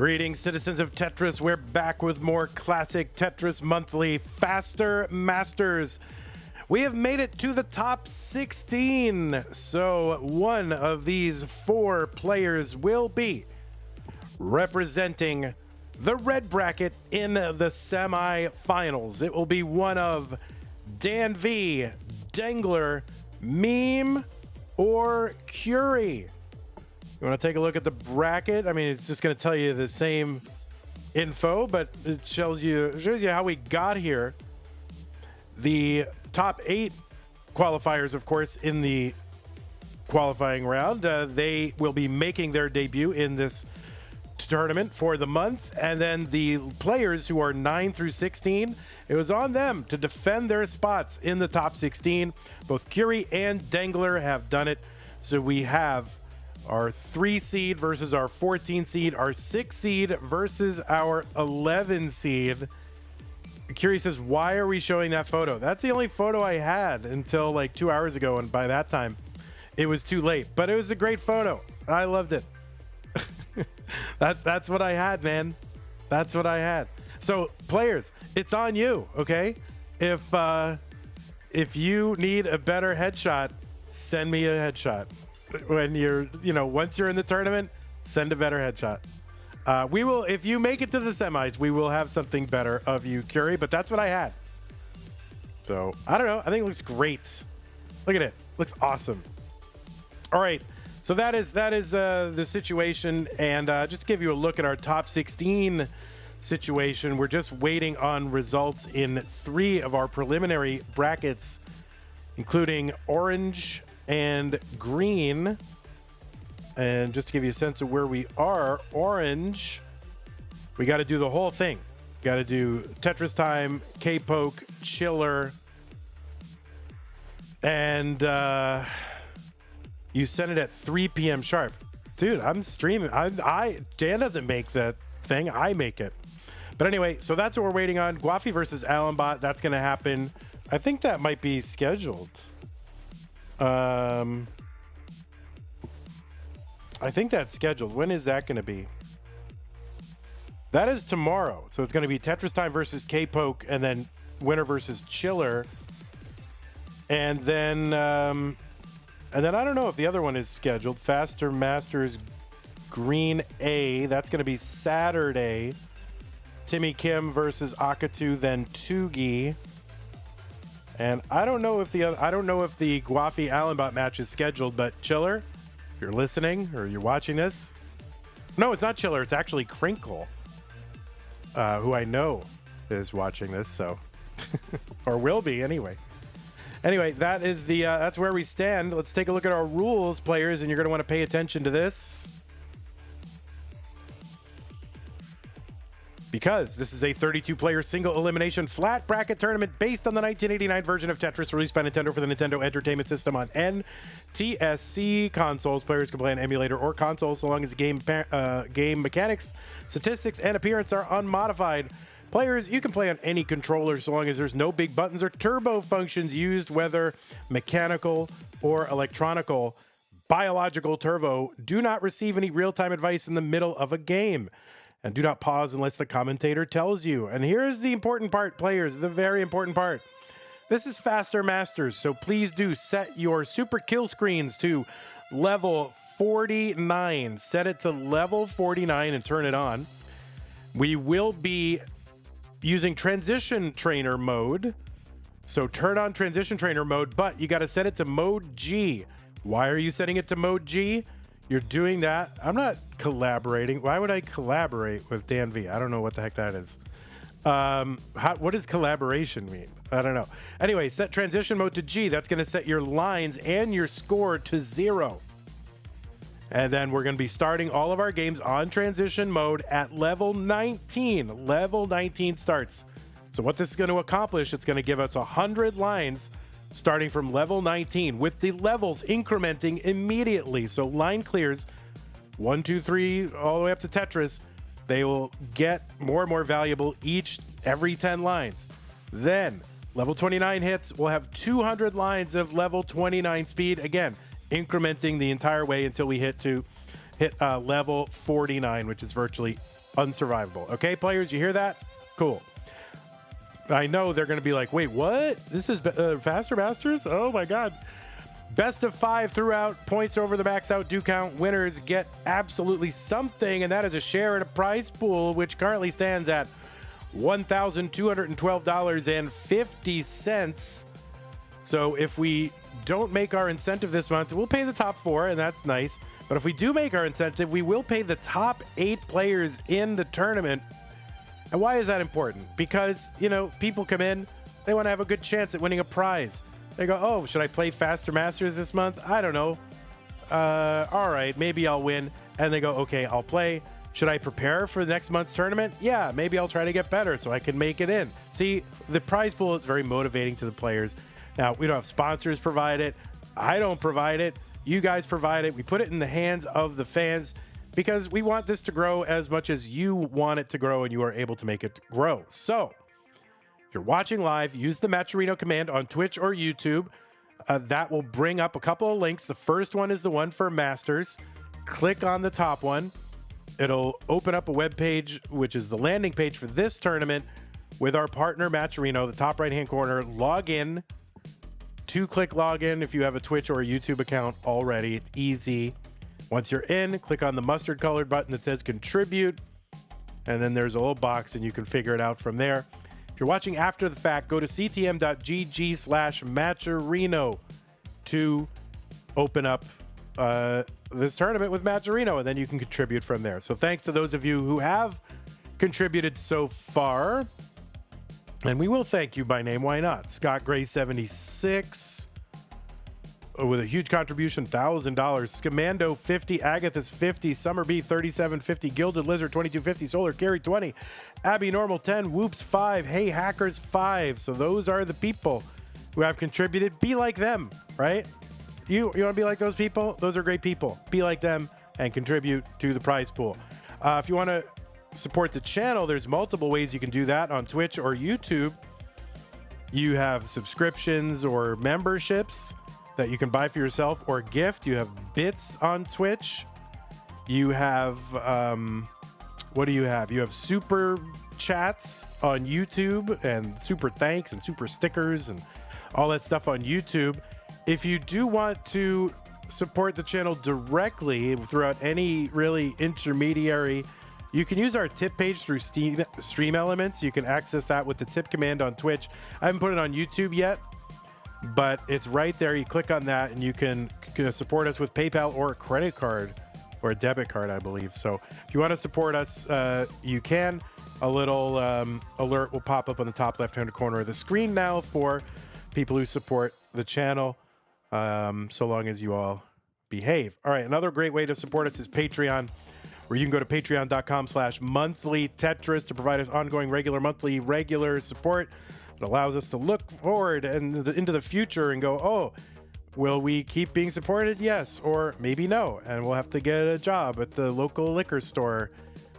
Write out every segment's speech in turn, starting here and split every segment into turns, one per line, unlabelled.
Greetings, citizens of Tetris. We're back with more classic Tetris Monthly Faster Masters. We have made it to the top 16. So one of these four players will be representing the red bracket in the semi-finals. It will be one of Danv, Dengler, Meme, or Curi. You want to take a look at the bracket? I mean, it's just going to tell you the same info, but it shows you how we got here. The top 8 qualifiers, of course, in the qualifying round, they will be making their debut in this tournament for the month. And then the players who are 9 through 16, it was on them to defend their spots in the top 16. Both Curi and Dangler have done it. So we have our 3 seed versus our 14 seed, our 6 seed versus our 11 seed. Curi says, why are we showing that photo? That's the only photo I had until like 2 hours ago, and by that time it was too late, but it was a great photo. I loved it. That's what I had, man. That's what I had. So players, it's on you, okay? If you need a better headshot, send me a headshot. When you're, once you're in the tournament, send a better headshot. We will, if you make it to the semis, we will have something better of you, Curi, but that's what I had. So, I don't know. I think it looks great. Look at it. Looks awesome. All right. So that is the situation. And just to give you a look at our top 16 situation, we're just waiting on results in 3 of our preliminary brackets, including orange and green. And just to give you a sense of where we are, orange, we got to do the whole thing. Got to do Tetris time, K-Poke, Chiller, and you sent it at 3 p.m. sharp. Dude, I'm streaming. Dan doesn't make that thing. I make it. But anyway, so that's what we're waiting on. Guafi versus Allenbot. That's going to happen. I think that might be scheduled. I think that's scheduled. When is that going to be? That is tomorrow. So it's going to be Tetris time versus K-Poke, and then winner versus Chiller. And then I don't know if the other one is scheduled. Faster Masters Green A. That's going to be Saturday. Timmy Kim versus Akatu, then Tugi. And I don't know if the Guafi Allenbot match is scheduled, but Chiller, if you're listening or you're watching this, no, it's not Chiller. It's actually Crinkle, who I know is watching this, so or will be anyway. Anyway, that is that's where we stand. Let's take a look at our rules, players, and you're going to want to pay attention to this, because this is a 32-player single elimination flat bracket tournament based on the 1989 version of Tetris released by Nintendo for the Nintendo Entertainment System on NTSC consoles. Players can play on emulator or console so long as game mechanics, statistics, and appearance are unmodified. Players, you can play on any controller so long as there's no big buttons or turbo functions used, whether mechanical or electronical. Biological turbo do not receive any real-time advice in the middle of a game. And do not pause unless the commentator tells you. And here's the important part, players, the very important part. This is Faster Masters, so please do set your super kill screens to level 49. Set it to level 49 and turn it on. We will be using transition trainer mode. So turn on transition trainer mode, but you got to set it to mode G. Why are you setting it to mode G? You're doing that. I'm not collaborating. Why would I collaborate with Danv? I don't know what the heck that is. What does collaboration mean? I don't know. Anyway, set transition mode to G. That's going to set your lines and your score to 0. And then we're going to be starting all of our games on transition mode at level 19. Level 19 starts. So what this is going to accomplish, it's going to give us 100 lines starting from level 19, with the levels incrementing immediately. So line clears 1, 2, 3, all the way up to Tetris. They will get more and more valuable every 10 lines. Then level 29 hits. We'll have 200 lines of level 29 speed. Again, incrementing the entire way until we hit level 49, which is virtually unsurvivable. Okay, players, you hear that? Cool. I know they're going to be like, wait, what? This is Faster Masters? Oh my God. Best of 5 throughout, points over the max out do count. Winners get absolutely something, and that is a share in a prize pool, which currently stands at $1,212.50. So if we don't make our incentive this month, we'll pay the top 4, and that's nice. But if we do make our incentive, we will pay the top 8 players in the tournament. And why is that important? Because, you know, people come in, they want to have a good chance at winning a prize. They go, oh, should I play Faster Masters this month? I don't know. All right, maybe I'll win. And they go, okay, I'll play. Should I prepare for the next month's tournament? Yeah, maybe I'll try to get better so I can make it in. See, the prize pool is very motivating to the players. Now, we don't have sponsors provide it. I don't provide it. You guys provide it. We put it in the hands of the fans because we want this to grow as much as you want it to grow and you are able to make it grow. So, if you're watching live, use the Matcherino command on Twitch or YouTube. That will bring up a couple of links. The first one is the one for Masters. Click on the top one. It'll open up a web page, which is the landing page for this tournament with our partner Matcherino. The top right-hand corner, log in. 2-click login if you have a Twitch or a YouTube account already. It's easy. Once you're in, click on the mustard colored button that says contribute. And then there's a little box and you can figure it out from there. If you're watching after the fact, go to ctm.gg/Matcherino to open up this tournament with Matcherino, and then you can contribute from there. So thanks to those of you who have contributed so far. And we will thank you by name. Why not? Scott Gray 76 with a huge contribution, $1,000. Scamando 50, Agathis 50, Summer B 3750, Gilded Lizard 2250, Solar Carry 20, Abby Normal 10, Whoops 5, Hey Hackers 5. So those are the people who have contributed. Be like them, right? You want to be like those people? Those are great people. Be like them and contribute to the prize pool. If you want to support the channel, there's multiple ways you can do that on Twitch or YouTube. You have subscriptions or memberships that you can buy for yourself or gift. You have bits on Twitch. You have, what do you have? You have super chats on YouTube and super thanks and super stickers and all that stuff on YouTube. If you do want to support the channel directly throughout any really intermediary, you can use our tip page through Stream Elements. You can access that with the tip command on Twitch. I haven't put it on YouTube yet, but it's right there. You click on that and you can support us with PayPal or a credit card or a debit card, I believe. So if you want to support us, you can. A little alert will pop up on the top left-hand corner of the screen now for people who support the channel, so long as you all behave. All right, another great way to support us is Patreon, where you can go to patreon.com/monthlytetris to provide us ongoing regular support. It allows us to look forward and into the future and go, oh, will we keep being supported? Yes, or maybe no. And we'll have to get a job at the local liquor store.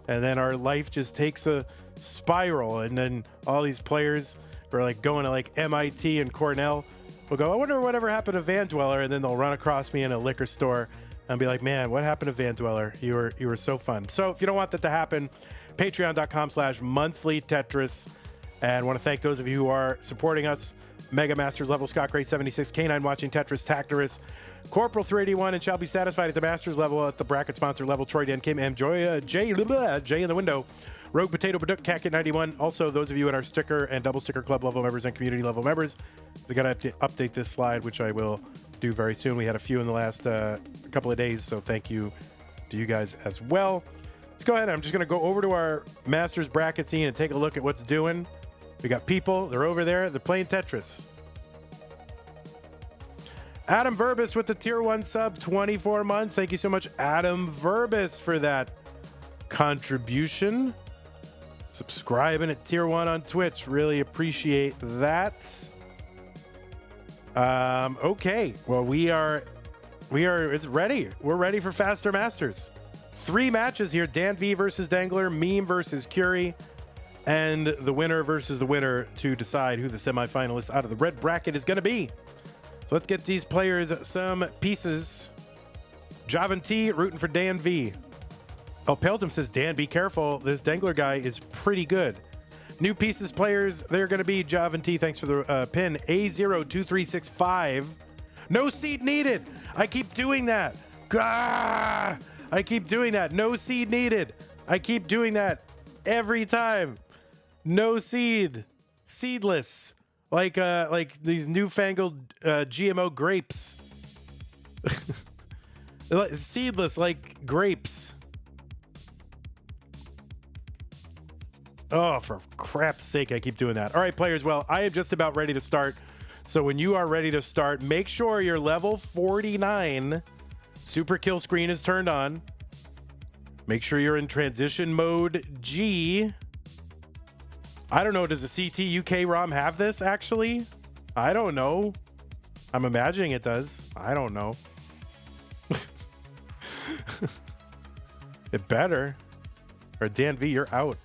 And then our life just takes a spiral. And then all these players are like going to like MIT and Cornell will go, I wonder whatever happened to Van Dweller. And then they'll run across me in a liquor store and be like, man, what happened to Van Dweller? You were so fun. So if you don't want that to happen, patreon.com/monthlytetris. And want to thank those of you who are supporting us. Mega Masters level, Scott Gray 76, K9 watching Tetris, Tactorus, Corporal 381, and shall be satisfied at the Masters level. At the bracket sponsor level, Troy Dan Kim, and Joya Jay in the window, Rogue Potato Baduk, Cat 91. Also, those of you in our sticker and double sticker club level members and community level members, they got to update this slide, which I will do very soon. We had a few in the last couple of days, so thank you to you guys as well. Let's go ahead. I'm just going to go over to our Masters bracket scene and take a look at what's doing. We got people. They're over there. They're playing Tetris. Adam Verbis with the tier 1 sub, 24 months. Thank you so much, Adam Verbis, for that contribution. Subscribing at tier 1 on Twitch. Really appreciate that. Okay. Well, it's ready. We're ready for Faster Masters. 3 matches here. Danv versus Dangler, Meme versus Curi, and the winner versus the winner to decide who the semifinalists out of the red bracket is going to be. So let's get these players some pieces. Javan T rooting for Danv. Oh, Pelton says, Dan, be careful. This Dengler guy is pretty good. New pieces players, they're going to be Javan T. Thanks for the pin. A02365. No seed needed. I keep doing that. Gah! I keep doing that. No seed needed. I keep doing that every time. No seed. Seedless. Like these newfangled GMO grapes. Seedless like grapes. Oh, for crap's sake, I keep doing that. All right, players. Well, I am just about ready to start. So when you are ready to start, make sure your level 49 super kill screen is turned on. Make sure you're in transition mode G. I don't know. Does the CT UK ROM have this, actually? I don't know. I'm imagining it does. I don't know. It better. Or Dan V, you're out.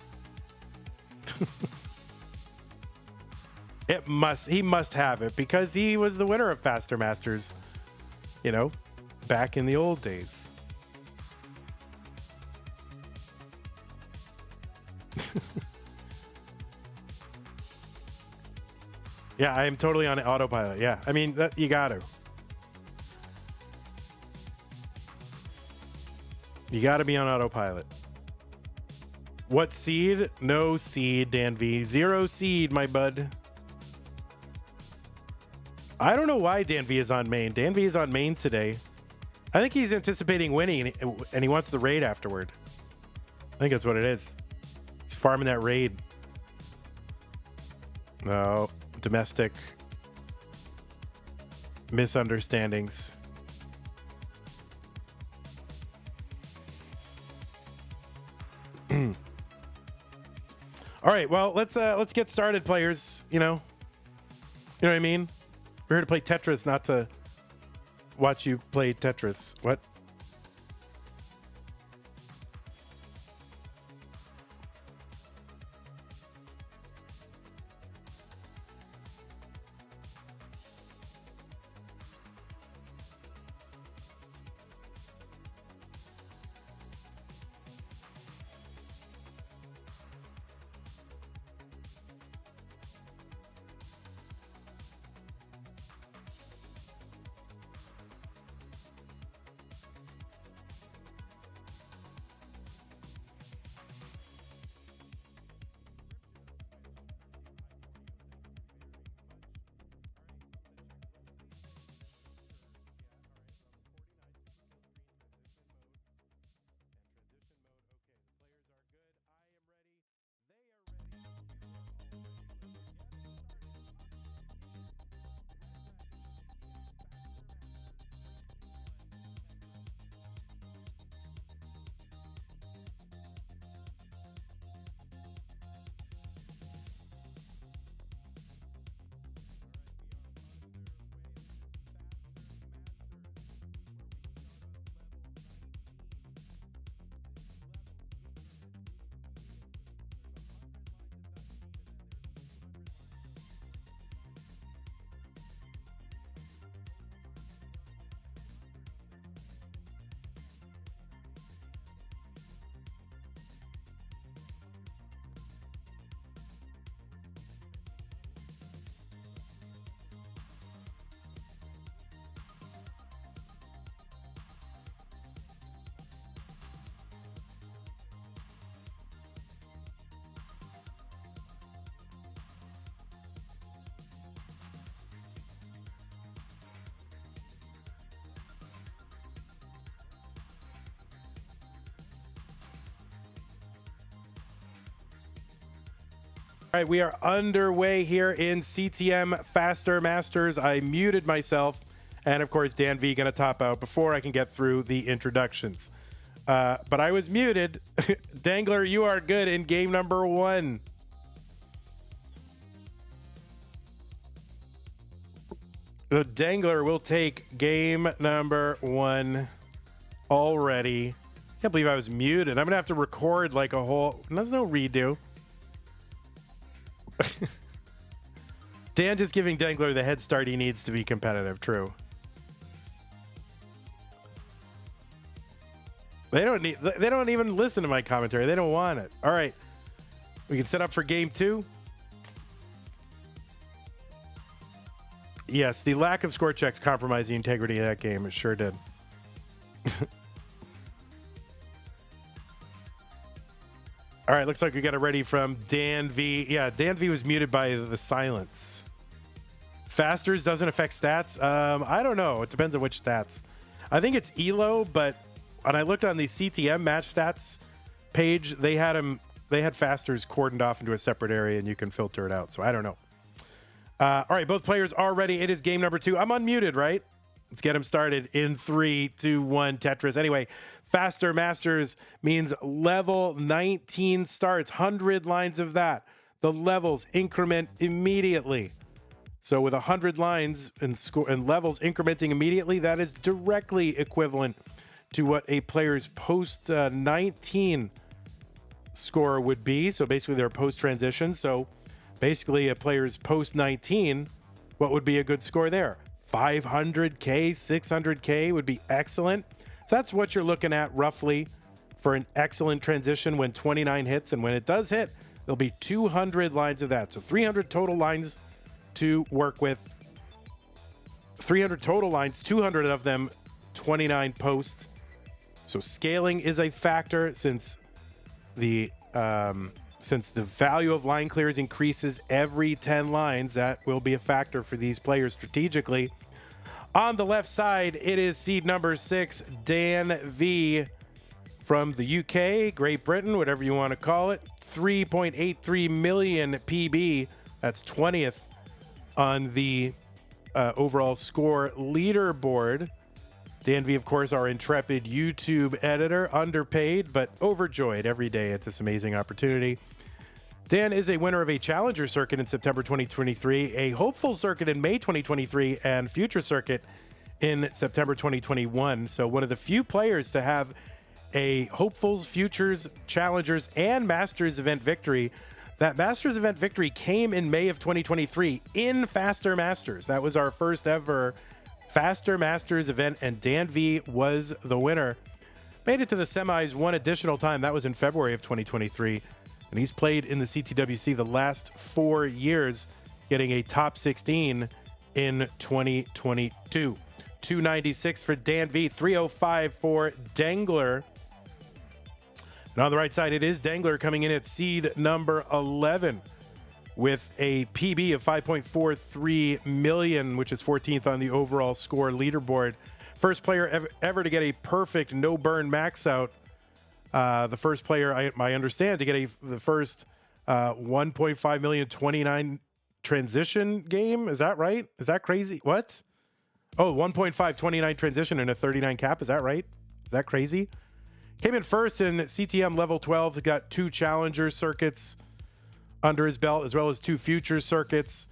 He must have it because he was the winner of Faster Masters, you know, back in the old days. Yeah, I am totally on autopilot. Yeah, I mean, you got to. You got to be on autopilot. What seed? No seed, Dan V. 0 seed, my bud. I don't know why Dan V is on main. Dan V is on main today. I think he's anticipating winning, and he wants the raid afterward. I think that's what it is. He's farming that raid. No, domestic misunderstandings. All right, well, let's get started, players. You know what I mean? We're here to play Tetris, not to watch you play Tetris. What? All right, we are underway here in CTM Faster Masters. I muted myself, and of course, Dan V gonna top out before I can get through the introductions. But I was muted. Dangler, you are good in game number 1. The Dangler will take game number 1 already. Can't believe I was muted. I'm gonna have to record like a whole. There's no redo. Dan just giving Dengler the head start he needs to be competitive. True. They don't even listen to my commentary. They don't want it. All right. We can set up for game 2. Yes, the lack of score checks compromised the integrity of that game. It sure did. All right, looks like we got it ready from Danv. Yeah, Danv was muted by the silence. Fasters doesn't affect stats. I don't know. It depends on which stats. I think it's ELO, but when I looked on the CTM match stats page, they had Fasters cordoned off into a separate area, and you can filter it out. So I don't know. All right, both players are ready. It is game number 2. I'm unmuted, right? Let's get him started in 3, 2, 1, Tetris. Anyway, Faster Masters means level 19 starts, 100 lines of that. The levels increment immediately. So with 100 lines and levels incrementing immediately, that is directly equivalent to what a player's post 19 score would be. So basically their post transition. So basically a player's post 19, what would be a good score there? 500K, 600K would be excellent. So that's what you're looking at roughly for an excellent transition when 29 hits. And when it does hit, there'll be 200 lines of that. So 300 total lines to work with. 300 total lines, 200 of them, 29 posts. So scaling is a factor since the value of line clears increases every 10 lines. That will be a factor for these players strategically. On the left side, it is seed number 6, Danv from the UK, Great Britain, whatever you want to call it. 3.83 million PB. That's 20th on the overall score leaderboard. Danv, of course, our intrepid YouTube editor, underpaid but overjoyed every day at this amazing opportunity. Dan is a winner of a Challenger circuit in September 2023, a hopeful circuit in May 2023, and future circuit in September 2021. So one of the few players to have a hopefuls, futures, challengers, and Masters event victory. That Masters event victory came in May of 2023 in Faster Masters. That was our first ever Faster Masters event, and Danv was the winner. Made it to the semis one additional time. That was in February of 2023. And he's played in the CTWC the last 4 years, getting a top 16 in 2022. 296 for Danv, 305 for Dangler. And on the right side, it is Dangler coming in at seed number 11 with a PB of 5.43 million, which is 14th on the overall score leaderboard. First player ever to get a perfect no-burn max out. The first player, I understand, to get the first 1.5 million 29 transition game. Is that right? Is that crazy? What? Oh, 1.5 29 transition and a 39 cap. Is that right? Is that crazy? Came in first in CTM level 12. Got 2 challenger circuits under his belt, as well as 2 future circuits,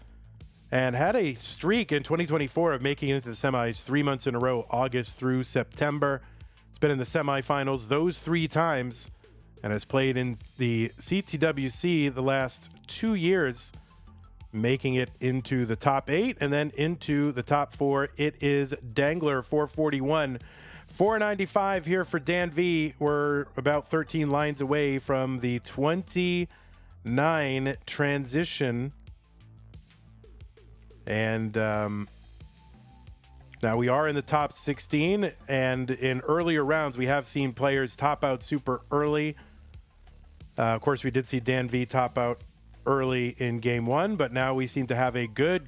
and had a streak in 2024 of making it into the semis 3 months in a row, August through September. He's been in the semifinals those 3 times and has played in the CTWC the last 2 years, making it into the top 8 and then into the top 4. It is Dangler, 441. 495 here for Danv. We're about 13 lines away from the 29 transition. And now we are in the top 16, and in earlier rounds, we have seen players top out super early. Of course, we did see Danv top out early in game 1, but now we seem to have a good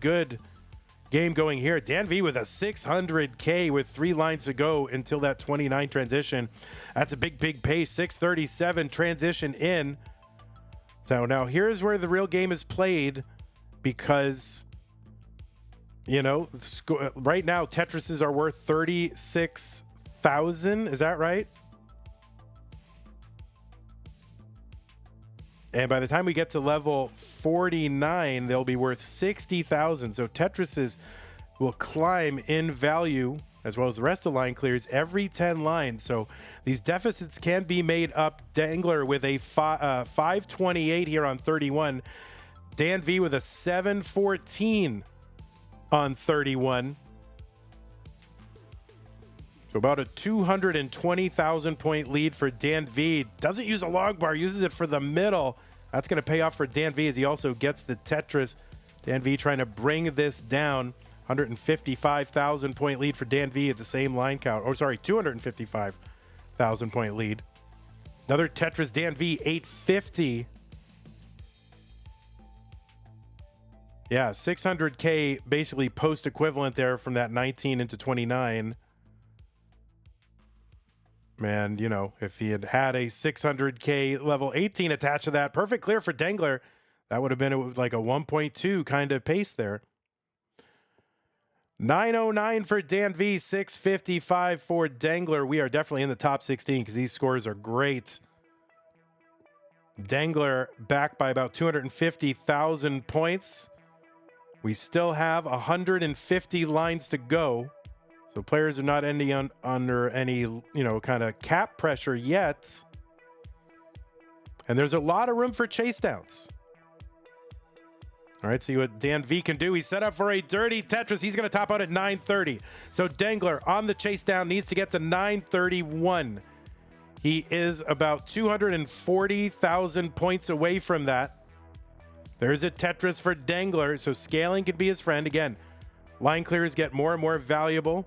game going here. Danv with a 600K with 3 lines to go until that 29 transition. That's a big pace. 637 transition in. So now here's where the real game is played, because, you know, right now Tetrises are worth 36,000. Is that right? And by the time we get to level 49, they'll be worth 60,000. So Tetrises will climb in value, as well as the rest of line clears, every 10 lines. So these deficits can be made up. Dangler with a 528 here on 31. Danv with a 714 on 31. So about a 220,000 point lead for Danv. Doesn't use a log bar, uses it for the middle. That's going to pay off for Danv as he also gets the Tetris. Danv trying to bring this down. 155,000 point lead for Danv at the same line count. Oh, sorry, 255,000 point lead. Another Tetris, Danv 850. Yeah, 600K basically post equivalent there from that 19 into 29. Man, you know, if he had had a 600K level 18 attached to that, perfect clear for Dengler. That would have been like a 1.2 kind of pace there. 909 for Danv, 655 for Dangler. We are definitely in the top 16 because these scores are great. Dangler back by about 250,000 points. We still have 150 lines to go. So players are not ending under any, you know, kind of cap pressure yet. And there's a lot of room for chase downs. All right, see what Danv can do. He's set up for a dirty Tetris. He's going to top out at 930. So Dengler on the chase down needs to get to 931. He is about 240,000 points away from that. There's a Tetris for Dengler, so scaling could be his friend. Again, line clears get more and more valuable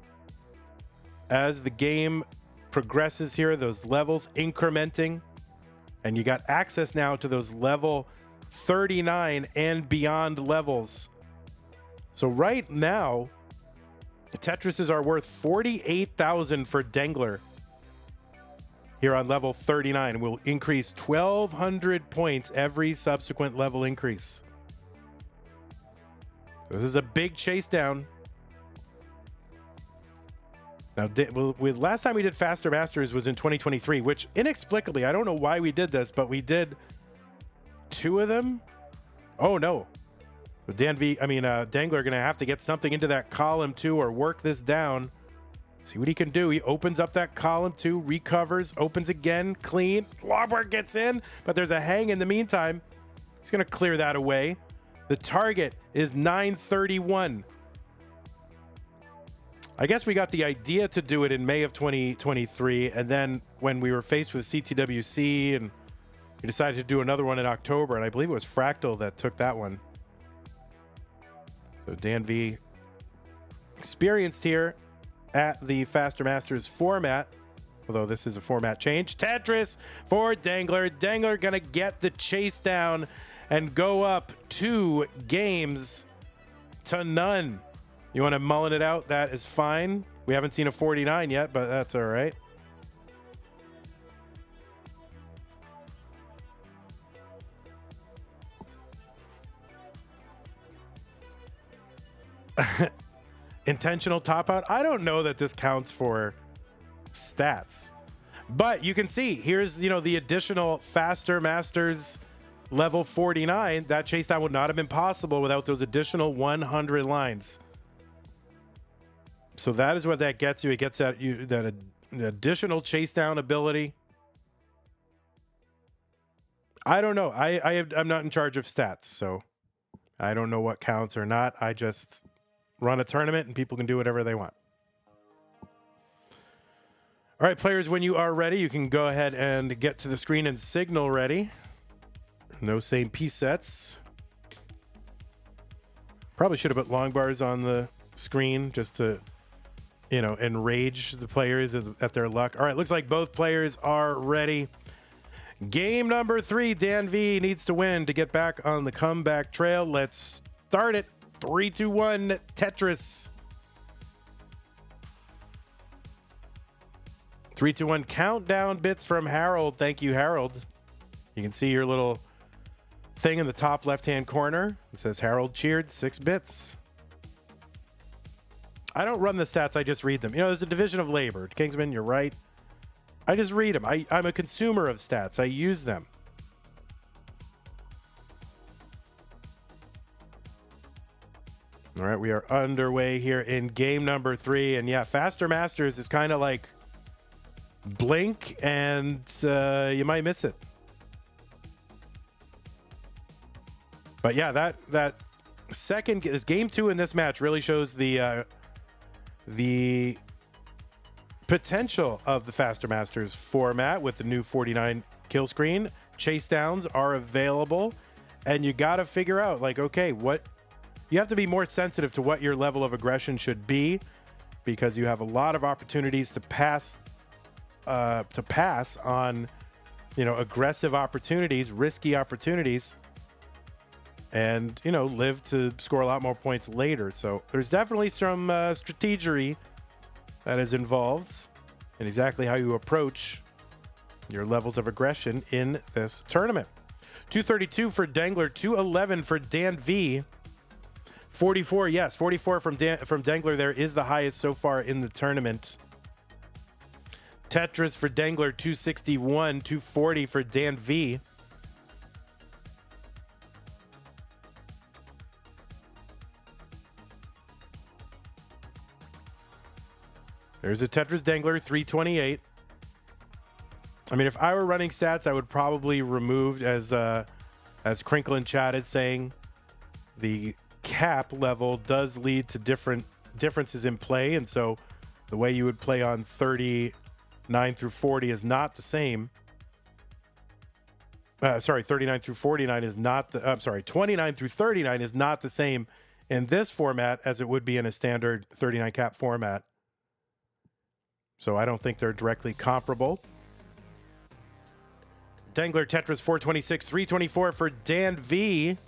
as the game progresses here, those levels incrementing. And you got access now to those level 39 and beyond levels. So right now, the Tetrises are worth 48,000 for Dengler here on level 39. Will increase 1,200 points every subsequent level increase. So this is a big chase down. Now, last time we did Faster Masters was in 2023, which inexplicably, I don't know why we did this, but we did 2 of them. Oh no. So Dangler gonna have to get something into that column 2 or work this down. See what he can do. He opens up that column 2, recovers, opens again, clean. Logbar gets in, but there's a hang in the meantime. He's gonna clear that away. The target is 931. I guess we got the idea to do it in May of 2023, and then when we were faced with CTWC, and we decided to do another one in October, and I believe it was Fractal that took that one. So Danv experienced here at the Faster Masters format, although this is a format change. Tetris for Dangler. Dangler gonna get the chase down and go up 2 games to none. You want to mullen it out? That is fine. We haven't seen a 49 yet, but that's all right. Intentional top out. I don't know that this counts for stats, but you can see here's, you know, the additional Faster Masters level 49. That chase down would not have been possible without those additional 100 lines. So that is what that gets you. It gets that additional chase down ability. I don't know. I'm not in charge of stats, so I don't know what counts or not. I just run a tournament and people can do whatever they want. All right, players, when you are ready, you can go ahead and get to the screen and signal ready. No same piece sets. Probably should have put long bars on the screen just to, you know, enrage the players at their luck. All right, looks like both players are ready. Game number 3, Danv needs to win to get back on the comeback trail. Let's start it. 3, 2, 1, Tetris. 3, 2, 1 countdown bits from Harold. Thank you, Harold. You can see your little thing in the top left-hand corner. It says Harold cheered 6 bits. I don't run the stats, I just read them. You know, there's a division of labor. Kingsman, you're right. I just read them. I'm a consumer of stats. I use them. All right, we are underway here in game number 3. And yeah, Faster Masters is kind of like blink and you might miss it. But yeah, that second is game 2 in this match really shows the potential of the Faster Masters format with the new 49 kill screen. Chase downs are available, and you got to figure out, like, okay, what you have to be more sensitive to what your level of aggression should be, because you have a lot of opportunities to pass on, you know, aggressive opportunities, risky opportunities, and, you know, live to score a lot more points later. So there's definitely some strategery that is involved in exactly how you approach your levels of aggression in this tournament. 232 for Dengler, 211 for Danv. 44, yes, 44 from Dangler there is the highest so far in the tournament. Tetris for Dengler, 261, 240 for Danv. There's a Tetris Dangler, 328. I mean, if I were running stats, I would probably remove, as Crinkle in chat is saying, the cap level does lead to differences in play, and so the way you would play on 39 through 40 is not the same. 39 through 49 is not the. I'm sorry, 29 through 39 is not the same in this format as it would be in a standard 39 cap format. So I don't think they're directly comparable. Dengler Tetris 426, 324 for Danv.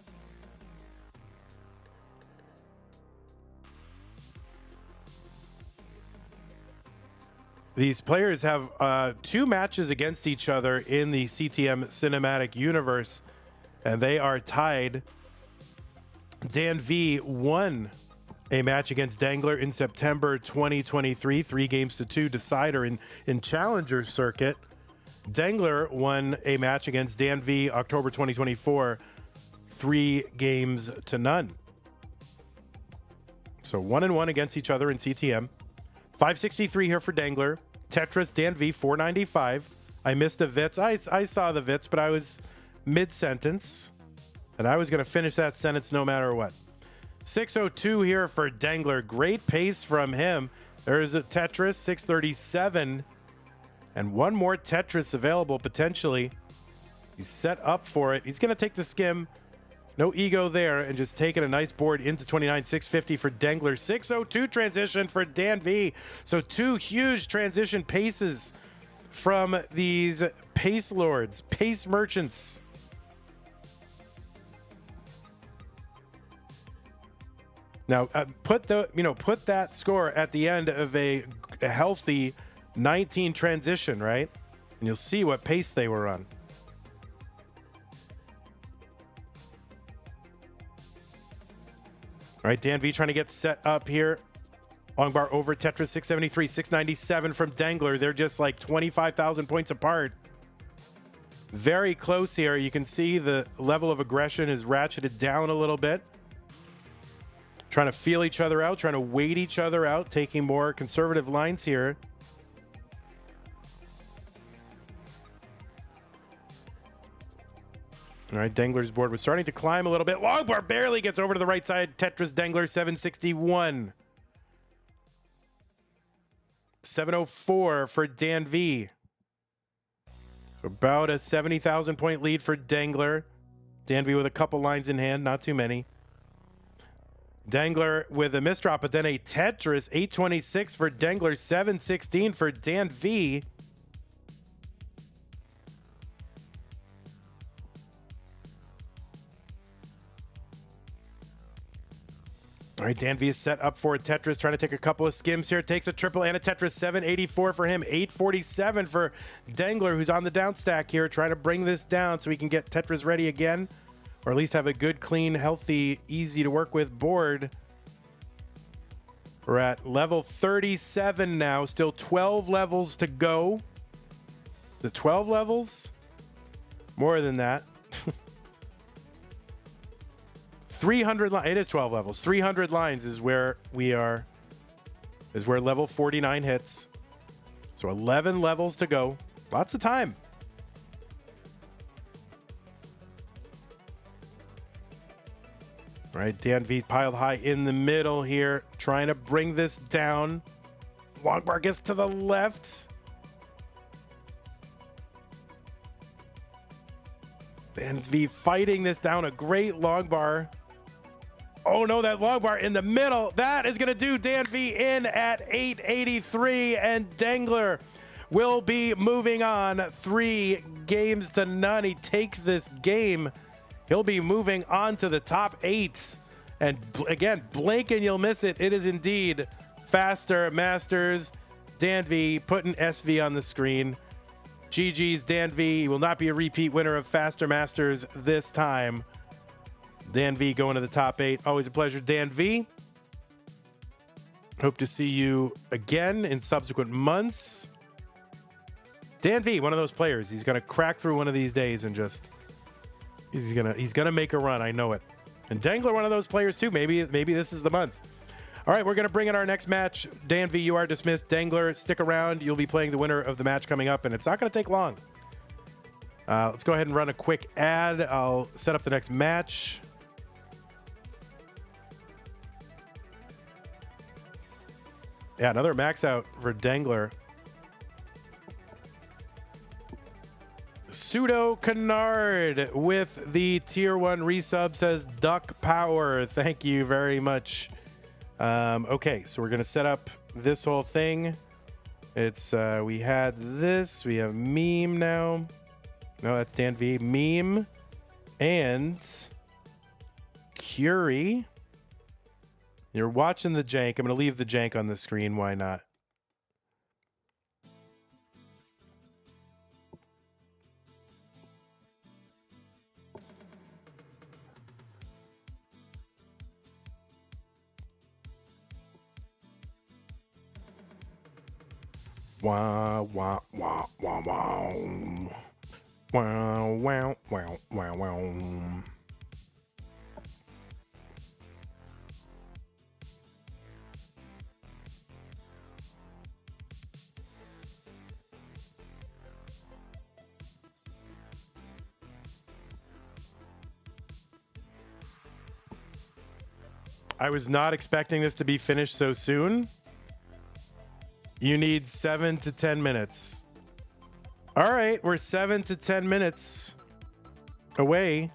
These players have 2 matches against each other in the CTM cinematic universe, and they are tied. Danv won a match against Dangler in September 2023, 3-2 decider in Challenger Circuit. Dangler won a match against Danv October 2024, 3-0. So 1-1 against each other in CTM. 563 here for Dangler. Tetris, Danv, 495. I missed a Vits. I saw the Vits, but I was mid-sentence, and I was going to finish that sentence no matter what. 602 here for Dangler. Great pace from him. There's a Tetris, 637. And one more Tetris available, potentially. He's set up for it. He's going to take the skim. No ego there, and just taking a nice board into 29, 650 for Dengler. 602 transition for Danv. So 2 huge transition paces from these pace lords, pace merchants. Now, put that score at the end of a healthy 19 transition, right? And you'll see what pace they were on. All right, Danv trying to get set up here. Long bar over Tetris, 673, 697 from Dangler. They're just like 25,000 points apart. Very close here. You can see the level of aggression is ratcheted down a little bit. Trying to feel each other out, trying to wait each other out, taking more conservative lines here. All right, Dangler's board was starting to climb a little bit. Long bar barely gets over to the right side. Tetris Dangler, 761. 704 for Danv. About a 70,000 point lead for Dangler. Danv with a couple lines in hand, not too many. Dangler with a misdrop, but then a Tetris, 826 for Dangler, 716 for Danv. All right, Danv is set up for a Tetris, trying to take a couple of skims here. Takes a triple and a Tetris, 784 for him, 847 for Dangler, who's on the down stack here, trying to bring this down so he can get Tetris ready again, or at least have a good, clean, healthy, easy to work with board. We're at level 37 now, still 12 levels to go. The 12 levels? More than that. 300 lines. It is 12 levels. 300 lines is where we are. Is where level 49 hits. So 11 levels to go. Lots of time. All right, Danv piled high in the middle here, trying to bring this down. Long bar gets to the left. Danv fighting this down. A great long bar. Oh no, that long bar in the middle. That is going to do Danv in at 883, and Dengler will be moving on 3-0. He takes this game. He'll be moving on to the top 8. And again, blink and you'll miss it. It is indeed Faster Masters. Danv putting SV on the screen. GG's Danv. He will not be a repeat winner of Faster Masters this time. Danv going to the top 8. Always a pleasure, Danv. Hope to see you again in subsequent months. Danv, one of those players. He's going to crack through one of these days and just he's gonna make a run. I know it. And Dangler, one of those players too. Maybe this is the month. All right, we're going to bring in our next match. Danv, you are dismissed. Dangler, stick around. You'll be playing the winner of the match coming up, and it's not going to take long. Let's go ahead and run a quick ad. I'll set up the next match. Yeah, another max out for Dangler. Pseudo Canard with the tier 1 resub says Duck Power. Thank you very much. Okay, so we're gonna set up this whole thing. It's we had this, we have meme now. No, that's Danv. Meme and Curi. You're watching the jank. I'm gonna leave the jank on the screen. Why not? Wow, wow, wow, wow, wow. Wow, wow, wow, wow, wow. I was not expecting this to be finished so soon. You need 7 to 10 minutes. All right, we're 7 to 10 minutes away.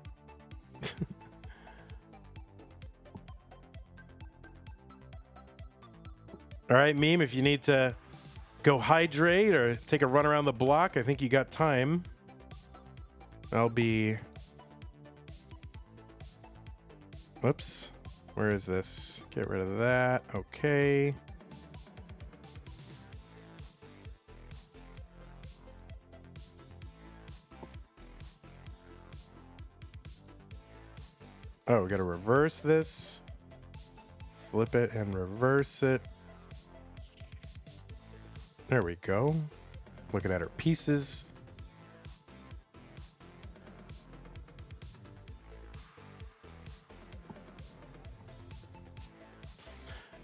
All right, Meme, if you need to go hydrate or take a run around the block, I think you got time. I'll be... Whoops. Where is this? Get rid of that. Okay. Oh, we got to reverse this. Flip it and reverse it. There we go. Looking at our pieces.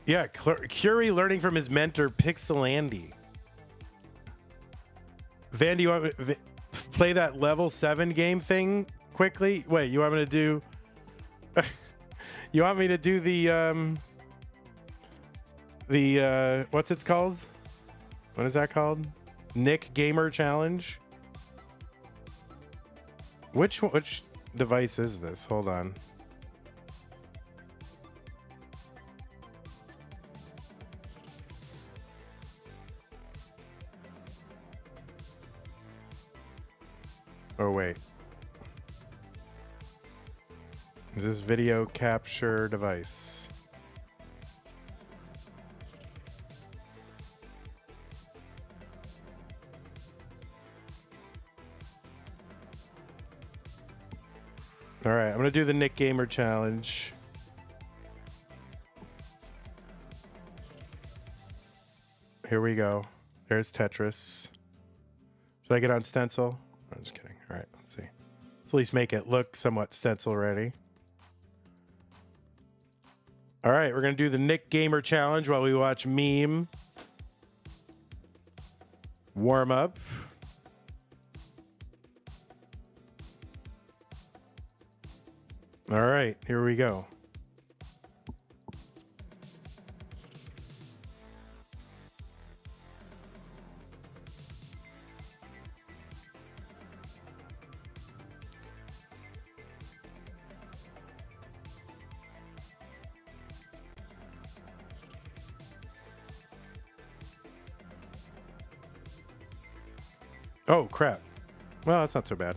Yeah, Curi learning from his mentor, Pixelandy. Van, do you want me to play that level 7 game thing quickly? Wait, you want me to do... you want me to do the what's it called? What is that called? Nick Gamer Challenge? Which device is this? Hold on. Oh, wait. Is this video capture device? All right, I'm going to do the Nick Gamer Challenge. Here we go. There's Tetris. Should I get on stencil? I'm just kidding. All right, let's see. Let's at least make it look somewhat stencil ready. All right, we're going to do the Nick Gamer Challenge while we watch Meme warm up. All right, here we go. Oh, crap. Well, that's not so bad.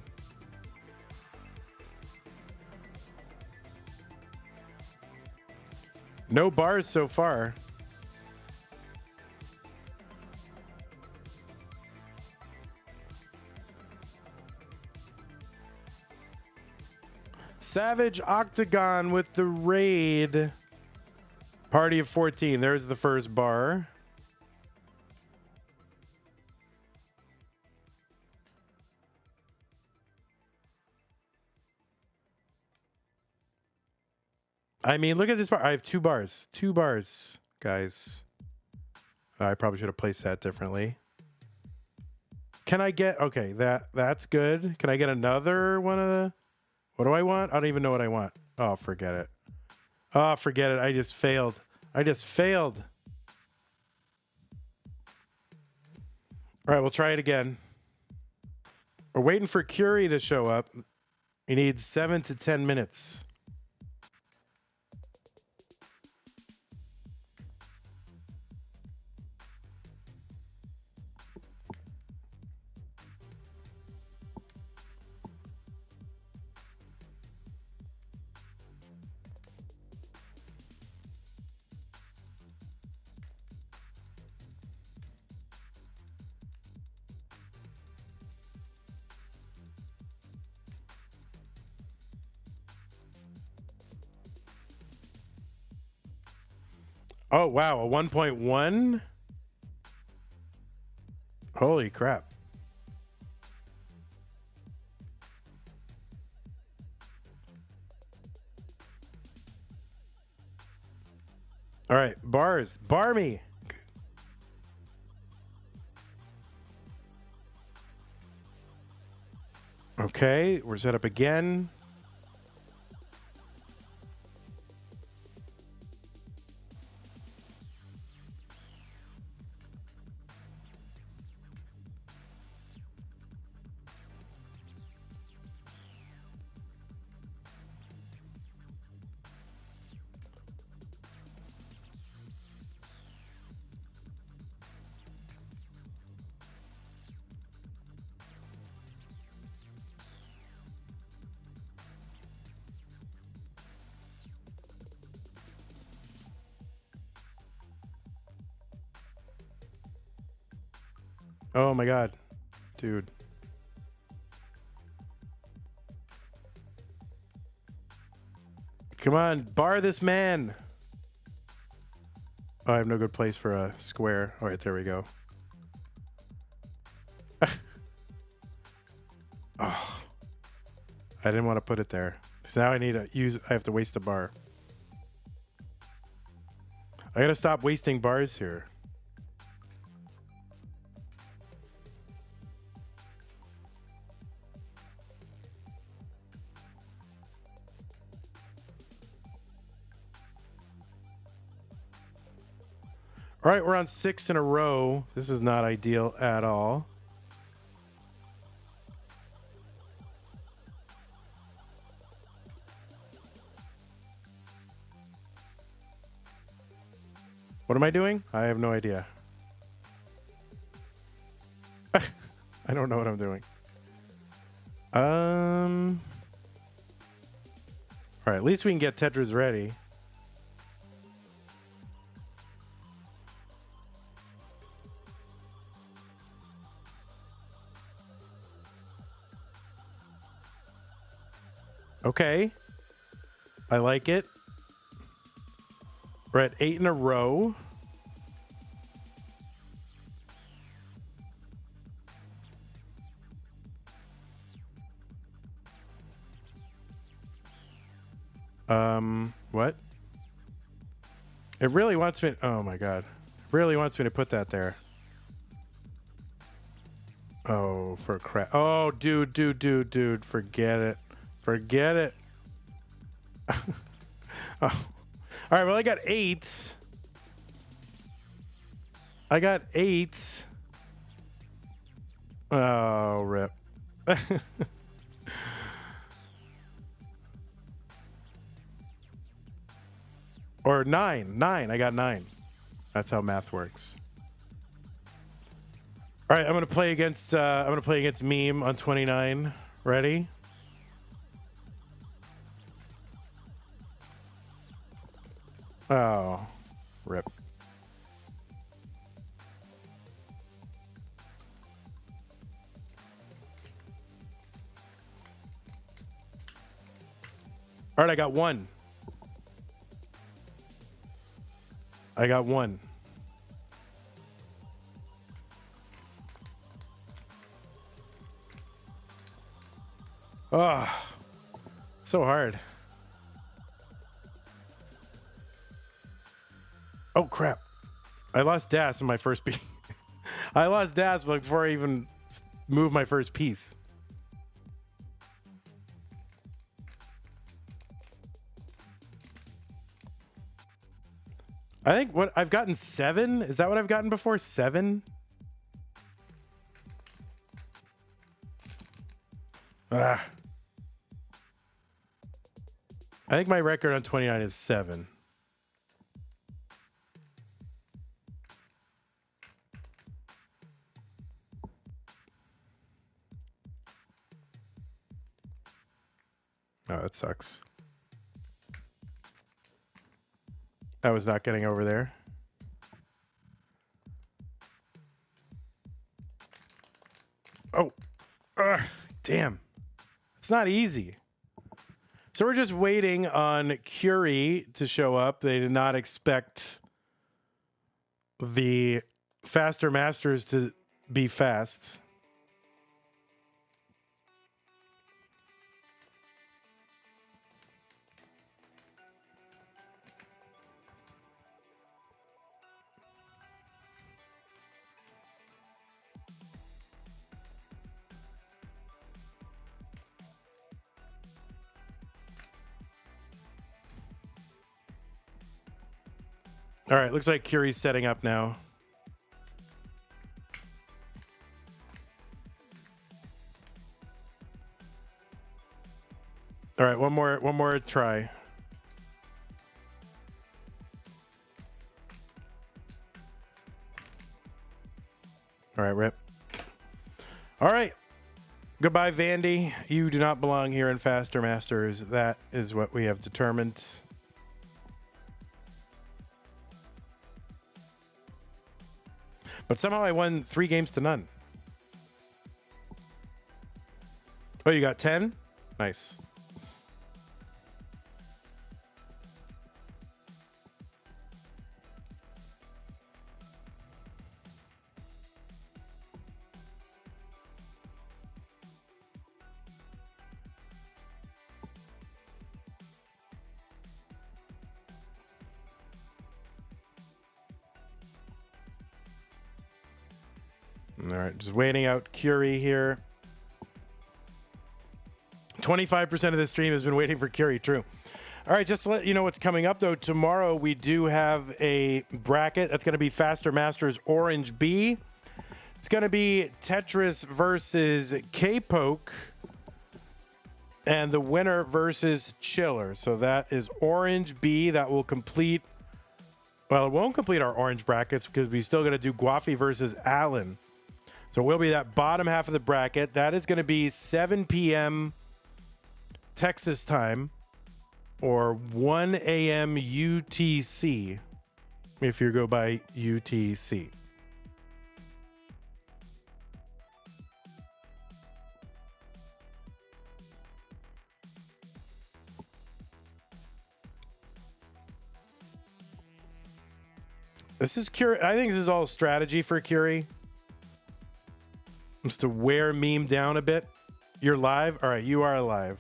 No bars so far. Savage Octagon with the raid. Party of 14. There's the first bar. I mean, look at this bar. I have 2 bars. 2 bars, guys. I probably should have placed that differently. Can I get... Okay, that's good. Can I get another one of the... What do I want? I don't even know what I want. Oh, forget it. Oh, forget it. I just failed. I just failed. All right, we'll try it again. We're waiting for Curi to show up. He needs 7 to 10 minutes. Oh, wow. A 1.1? Holy crap. All right. Bars. Bar me. Okay. We're set up again. Oh my God, dude. Come on, bar this man. Oh, I have no good place for a square. All right, there we go. Oh, I didn't want to put it there. So now I need to use, I have to waste a bar. I gotta stop wasting bars here. All right, we're on 6 in a row. This is not ideal at all. What am I doing? I have no idea. I don't know what I'm doing. All right, at least we can get Tetris ready. Okay. I like it. We're at 8 in a row. What? It really wants me. Oh my God. It really wants me to put that there. Oh, for crap. Oh, dude. Forget it. Forget it. Oh. All right, well, I got 8. I got 8. Oh, rip. Or 9. 9. I got 9. That's how math works. All right, I'm gonna play against Meme on 29. Ready? Oh, rip. All right, I got one. I got one. Oh, so hard. Oh, crap. I lost Das in my first piece. I lost Das before I even moved my first piece. I think what I've gotten 7. Is that what I've gotten before? 7? Ah. I think my record on 29 is 7. Oh, that sucks. I was not getting over there. Oh, damn. It's not easy. So we're just waiting on Curi to show up. They did not expect the faster masters to be fast. All right, looks like Curi's setting up now. All right, one more try. All right, rip. All right. Goodbye, Vandy. You do not belong here in Faster Masters. That is what we have determined. But somehow I won 3 games to none. Oh, you got 10? Nice. All right, just waiting out Curi here. 25% of the stream has been waiting for Curi, true. All right, just to let you know what's coming up, though, tomorrow we do have a bracket. That's going to be Faster Masters Orange B. It's going to be Tetris versus K-Poke, and the winner versus Chiller. So that is Orange B. That will complete... Well, it won't complete our orange brackets because we still got to do Guafi versus Allen. So it will be that bottom half of the bracket. That is going to be 7 p.m. Texas time or 1 a.m. UTC if you go by UTC. This is Curi. I think this is all strategy for Curi. Just to wear Meme down a bit. You're live? All right, you are live.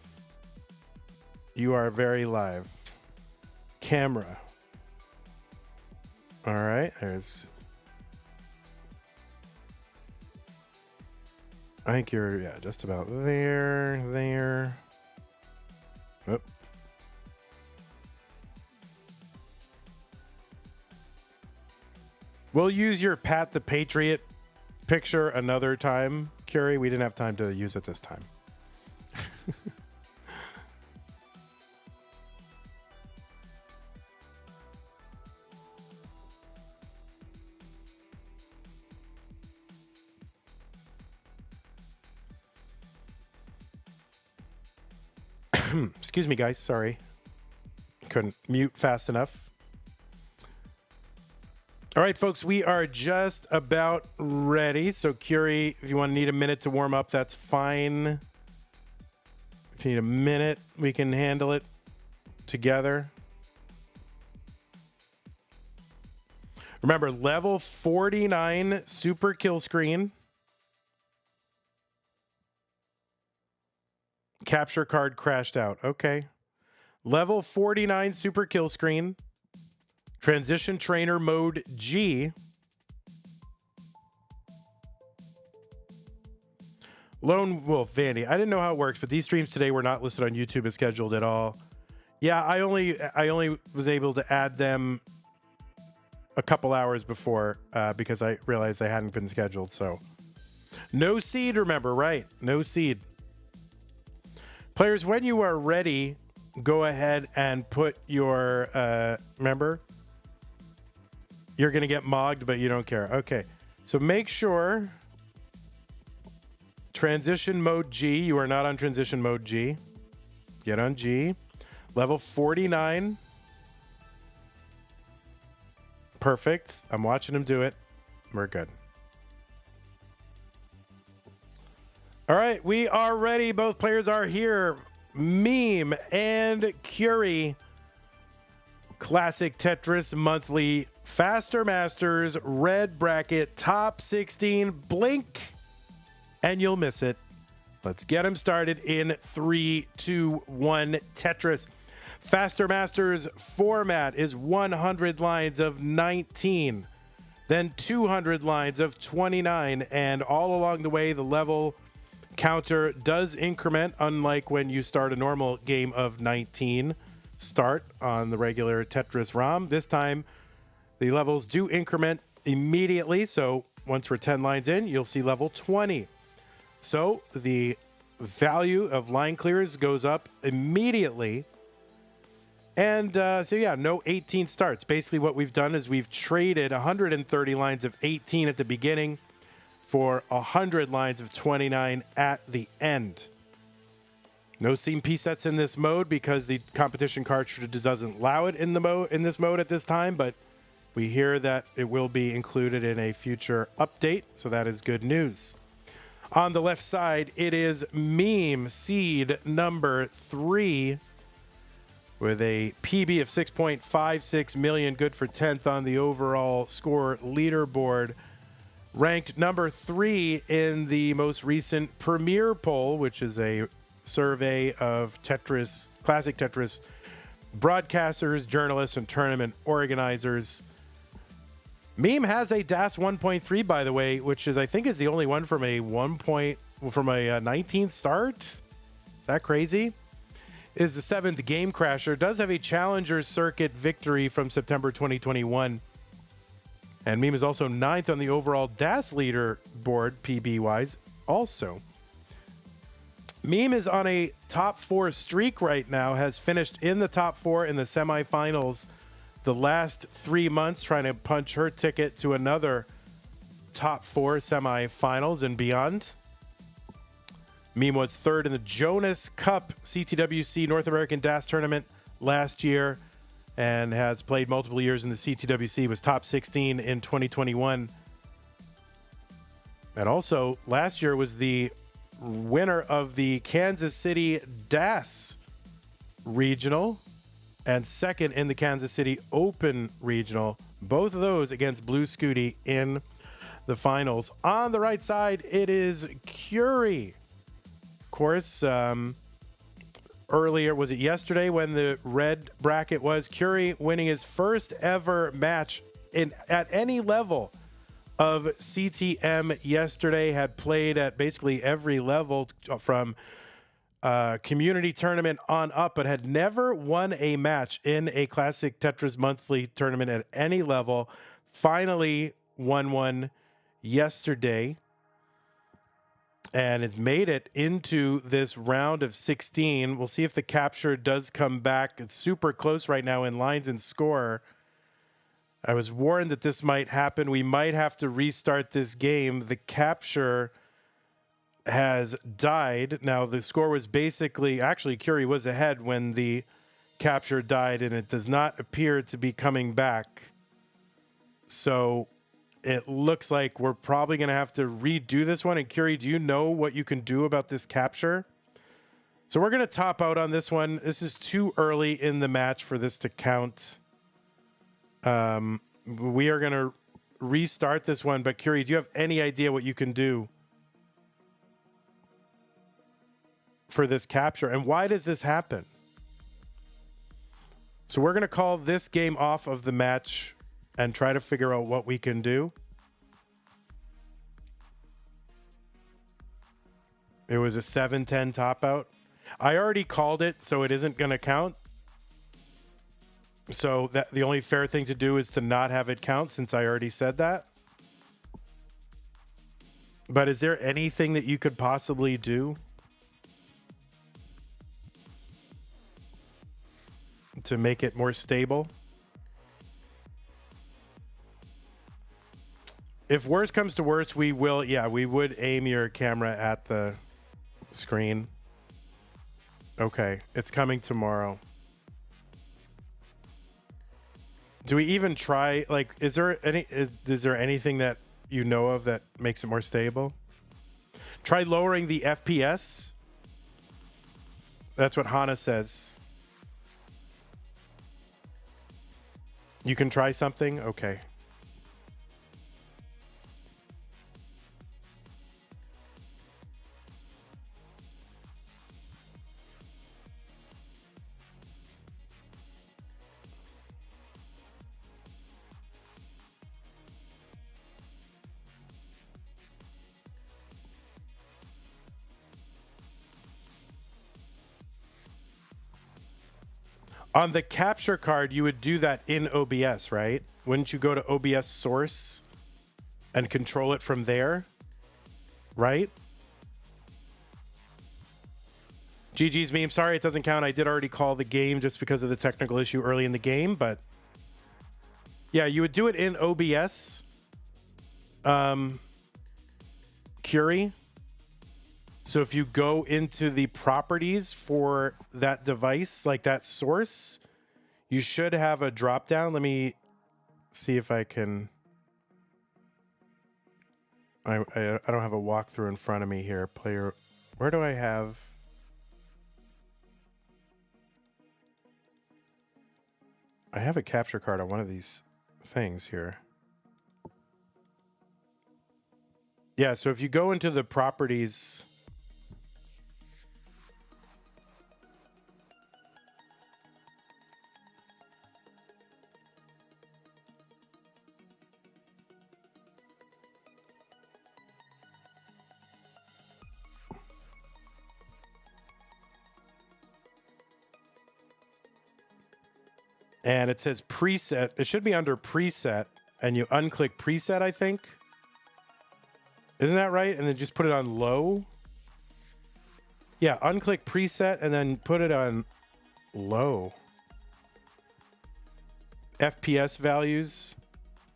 You are very live. Camera. All right, there's... I think you're, yeah, just about there. Oh. We'll use your Pat the Patriot picture another time, Curi. We didn't have time to use it this time. Excuse me, guys. Sorry. Couldn't mute fast enough. All right, folks, we are just about ready. So, Curi, if you want to need a minute to warm up, that's fine. If you need a minute, we can handle it together. Remember, level 49 super kill screen. Capture card crashed out. Okay. Level 49 super kill screen. Transition trainer mode G. Lone Wolf Vandy. I didn't know how it works, but these streams today were not listed on YouTube as scheduled at all. Yeah, I only was able to add them a couple hours before because I realized they hadn't been scheduled. So no seed, remember, right? No seed. Players, when you are ready, go ahead and put your, remember, you're going to get mogged, but you don't care. Okay, so make sure transition mode G. You are not on transition mode G. Get on G. Level 49. Perfect. I'm watching him do it. We're good. All right, we are ready. Both players are here. Meme and Curi. Classic Tetris Monthly Faster Masters Red Bracket Top 16. Blink and you'll miss it. Let's get them started in 3, 2, 1. Tetris. Faster Masters format is 100 lines of 19, then 200 lines of 29, and all along the way, the level counter does increment, unlike when you start a normal game of 19 start on the regular Tetris ROM. This time, the levels do increment immediately, so once we're 10 lines in, you'll see level 20. So the value of line clears goes up immediately. And so, yeah, no 18 starts. Basically, what we've done is we've traded 130 lines of 18 at the beginning for 100 lines of 29 at the end. No CMP sets in this mode because the competition cartridge doesn't allow it in this mode at this time, but we hear that it will be included in a future update, so that is good news. On the left side, it is Meme Seed number 3 with a PB of 6.56 million, good for 10th on the overall score leaderboard. Ranked number 3 in the most recent Premier poll, which is a survey of Tetris, classic Tetris broadcasters, journalists, and tournament organizers. Meme has a DAS 1.3, by the way, which I think is the only one from a 19 start. Is that crazy? Is the 7th Game Crasher. Does have a Challenger Circuit victory from September 2021. And Meme is also 9th on the overall DAS leaderboard, PB-wise, also. Meme is on a top 4 streak right now, has finished in the top 4 in the semifinals the last 3 months, trying to punch her ticket to another top 4 semifinals and beyond. Meme was 3rd in the Jonas Cup CTWC North American DAS tournament last year and has played multiple years in the CTWC, was top 16 in 2021. And also, last year was the winner of the Kansas City DAS Regional and 2nd in the Kansas City Open Regional. Both of those against Blue Scooty in the finals. On the right side, it is Curi. Of course, earlier, was it yesterday when the red bracket was? Curi winning his first ever match at any level of CTM yesterday, had played at basically every level from community tournament on up, but had never won a match in a classic Tetris monthly tournament at any level. Finally won one yesterday and has made it into this round of 16. We'll see if the capture does come back. It's super close right now in lines and score. I was warned that this might happen. We might have to restart this game. The capture has died. Now, the score was basically, actually, Curi was ahead when the capture died, and it does not appear to be coming back. So it looks like we're probably going to have to redo this one. And Curi, do you know what you can do about this capture? So we're going to top out on this one. This is too early in the match for this to count. We are going to restart this one. But Curi, do you have any idea what you can do for this capture? And why does this happen? So we're going to call this game off of the match and try to figure out what we can do. It was a 7-10 top out. I already called it, so it isn't going to count. So that the only fair thing to do is to not have it count, since I already said that. But is there anything that you could possibly do to make it more stable? If worse comes to worse, we would aim your camera at the screen. Okay, it's coming tomorrow. Do we even try, like, is there anything that you know of that makes it more stable? Try lowering the FPS. That's what Hana says. You can try something? Okay. On the capture card, you would do that in OBS, right? Wouldn't you go to OBS source and control it from there? Right? GG's meme. Sorry, it doesn't count. I did already call the game just because of the technical issue early in the game, but yeah, you would do it in OBS. Curi. So if you go into the properties for that device, like that source, you should have a drop down. Let me see if I can. I don't have a walkthrough in front of me here. Player, where do I have? I have a capture card on one of these things here. Yeah, so if you go into the properties. And it says preset. It should be under preset. And you unclick preset, I think. Isn't that right? And then just put it on low. Yeah, unclick preset and then put it on low. FPS values.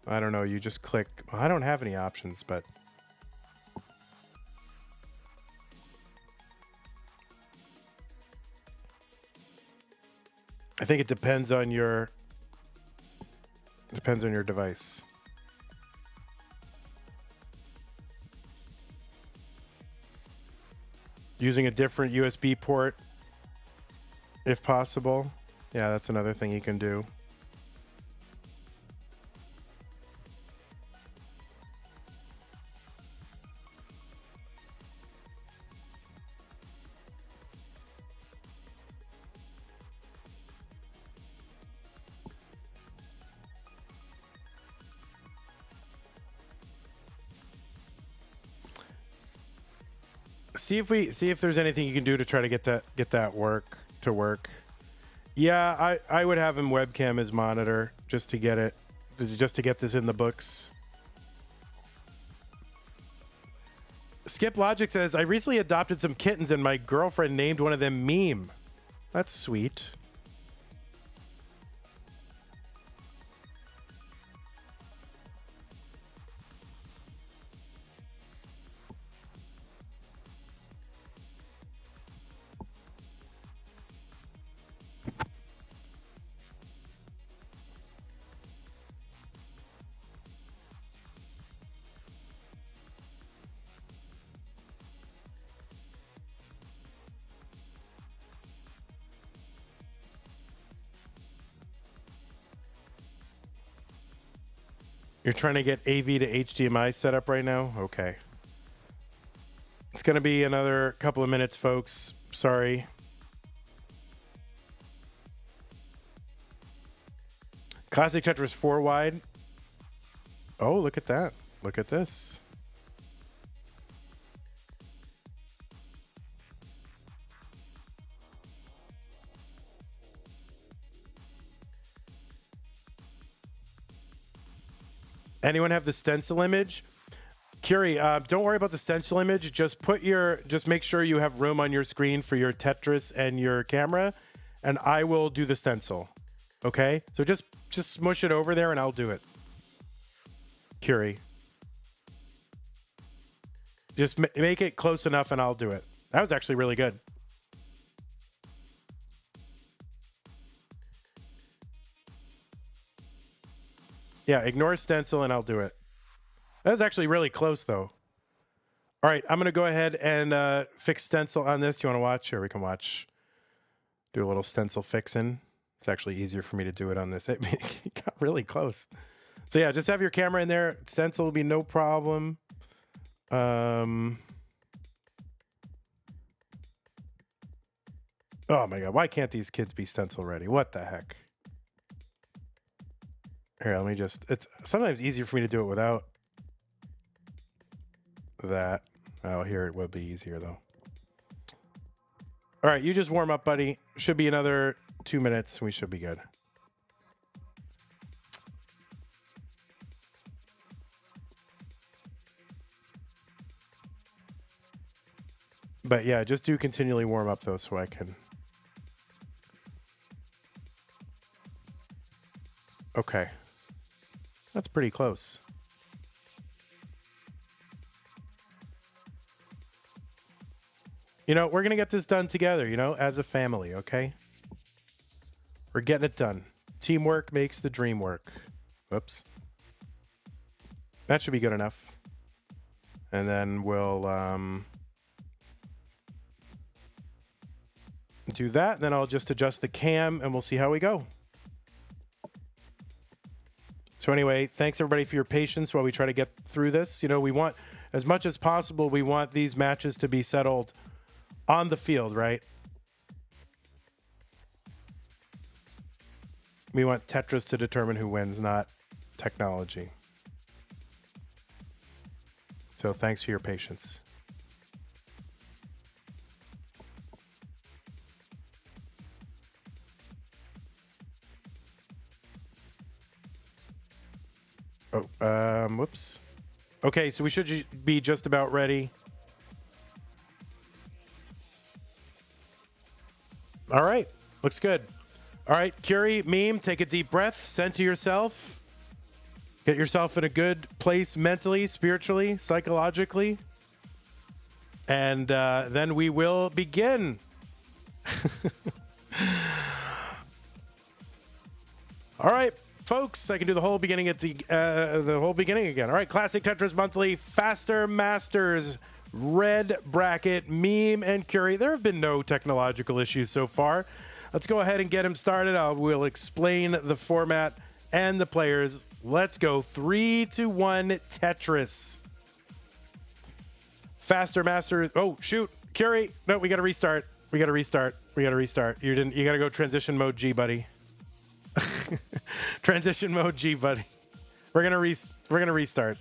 I don't know. You just click. Well, I don't have any options, but. I think it depends on your device. Using a different USB port, if possible. Yeah, that's another thing you can do. See if there's anything you can do to try to get that work. Yeah, I would have him webcam his monitor just to get this in the books. Skip Logic says, I recently adopted some kittens and my girlfriend named one of them Meme. That's sweet. You're trying to get AV to HDMI set up right now? Okay. It's going to be another couple of minutes, folks. Sorry. Classic Tetris 4 wide. Oh, look at that. Look at this. Anyone have the stencil image? Curi, don't worry about the stencil image. Just make sure you have room on your screen for your Tetris and your camera, and I will do the stencil. Okay? So just smush it over there and I'll do it. Curi. Just make it close enough and I'll do it. That was actually really good. Yeah, ignore stencil and I'll do it. That was actually really close, though. All right, I'm going to go ahead and fix stencil on this. You want to watch? Here, we can watch. Do a little stencil fixing. It's actually easier for me to do it on this. It got really close. So, yeah, just have your camera in there. Stencil will be no problem. Oh, my God. Why can't these kids be stencil ready? What the heck? Here, let me just... It's sometimes easier for me to do it without that. Oh, here it would be easier, though. All right, you just warm up, buddy. Should be another 2 minutes. We should be good. But, yeah, just do continually warm up, though, so I can... Okay. That's pretty close. You know, we're going to get this done together, you know, as a family, okay? We're getting it done. Teamwork makes the dream work. Whoops. That should be good enough. And then we'll do that. Then I'll just adjust the cam and we'll see how we go. So anyway, thanks everybody for your patience while we try to get through this. You know, we want, as much as possible, we want these matches to be settled on the field, right? We want Tetris to determine who wins, not technology. So thanks for your patience. Oh, whoops. Okay, so we should be just about ready. All right, looks good. All right, Curi, meme, take a deep breath, center yourself. Get yourself in a good place mentally, spiritually, psychologically. And then we will begin. All right. Folks, I can do the whole beginning at the whole beginning again. All right, Classic Tetris Monthly, Faster Masters, Red Bracket, Meme, and Curi. There have been no technological issues so far. Let's go ahead and get him started. We'll explain the format and the players. Let's go 3, 2, 1, Tetris. Faster Masters. Oh, shoot. Curi. No, we got to restart. We got to restart. You got to go transition mode G, buddy. Transition mode G, buddy. We're gonna restart.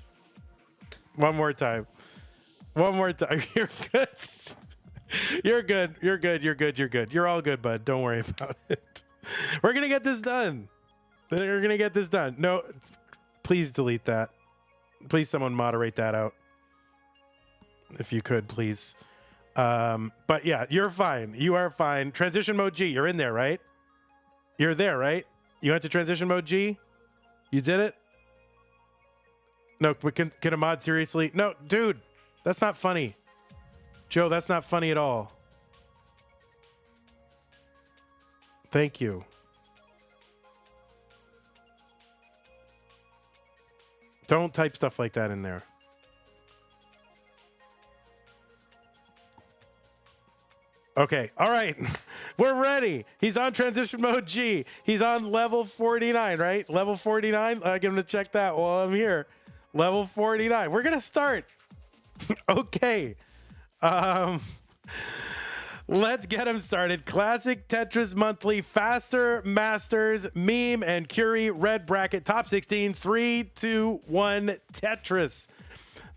One more time. You're good. You're good. You're all good, bud. Don't worry about it. We're gonna get this done. No, please delete that. Please, someone moderate that out. If you could, please. But yeah, you're fine. You are fine. Transition mode G. You're in there, right? You're there, right? You went to transition mode G? You did it? No, but can a mod seriously? No, dude, that's not funny. Joe, that's not funny at all. Thank you. Don't type stuff like that in there. Okay, all right. We're ready. He's on transition mode G. He's on level 49, right? Level 49. I get him to check that while I'm here. Level 49. We're going to start. Okay. Let's get him started. Classic Tetris Monthly, Faster Masters, Meme, and Curi Red Bracket, Top 16, 3, 2, 1, Tetris.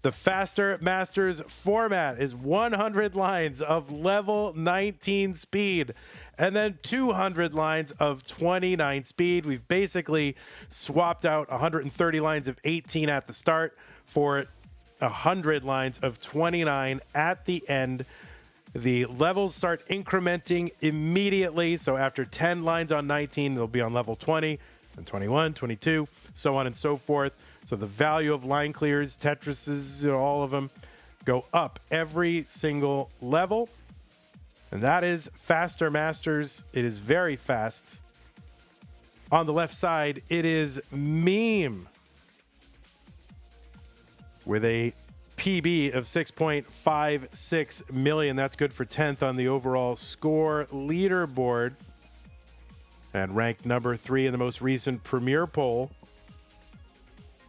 The Faster Masters format is 100 lines of level 19 speed and then 200 lines of 29 speed. We've basically swapped out 130 lines of 18 at the start for 100 lines of 29 at the end. The levels start incrementing immediately. So after 10 lines on 19, they'll be on level 20 and 21, 22, so on and so forth. So the value of line clears, Tetrises, all of them go up every single level. And that is Faster Masters. It is very fast. On the left side, it is Meme with a PB of 6.56 million. That's good for 10th on the overall score leaderboard. And ranked number 3 in the most recent Premier poll.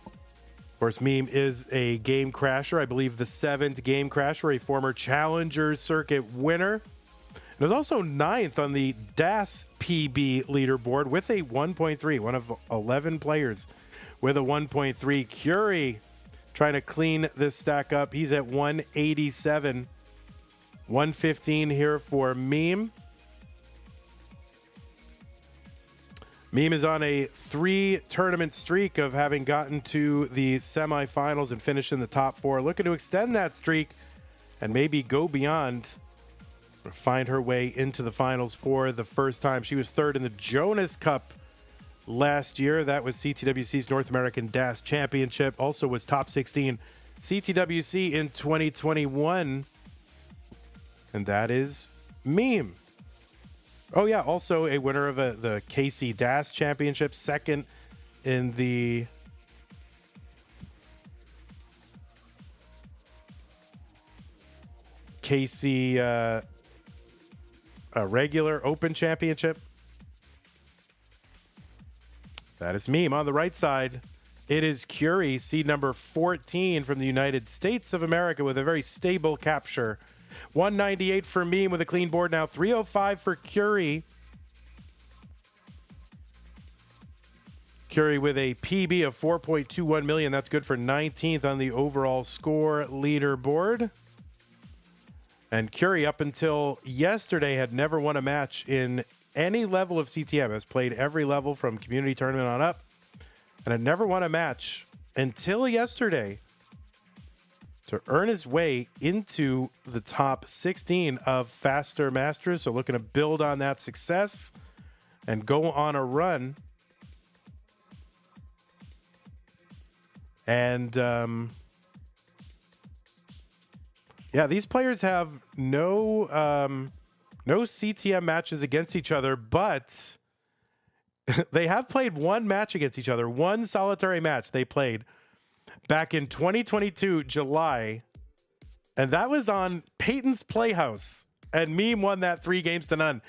Of course, Meme is a game crasher. I believe the 7th game crasher, a former Challenger Circuit winner. And was also 9th on the DAS PB leaderboard with a 1.3, one of 11 players with a 1.3. Curi trying to clean this stack up. He's at 187. 115 here for Meme. Meme is on a 3-tournament streak of having gotten to the semifinals and finished in the top 4. Looking to extend that streak and maybe go beyond, find her way into the finals for the first time. She was 3rd in the Jonas Cup last year. That was CTWC's North American DAS Championship. Also was top 16 CTWC in 2021. And that is Meme. Oh, yeah, also a winner of the KC DAS Championship, 2nd in the KC regular Open Championship. That is Meme. On the right side, it is Curi, seed number 14 from the United States of America with a very stable capture. 198 for Meme with a clean board now. 305 for Curi. Curi with a PB of 4.21 million. That's good for 19th on the overall score leaderboard. And Curi, up until yesterday, had never won a match in any level of CTM. Has played every level from community tournament on up, and had never won a match until yesterday to earn his way into the top 16 of Faster Masters. So looking to build on that success and go on a run. And yeah, these players have no CTM matches against each other, but they have played one match against each other. One solitary match they played back in 2022, July. And that was on Peyton's Playhouse. And Meme won that 3-0.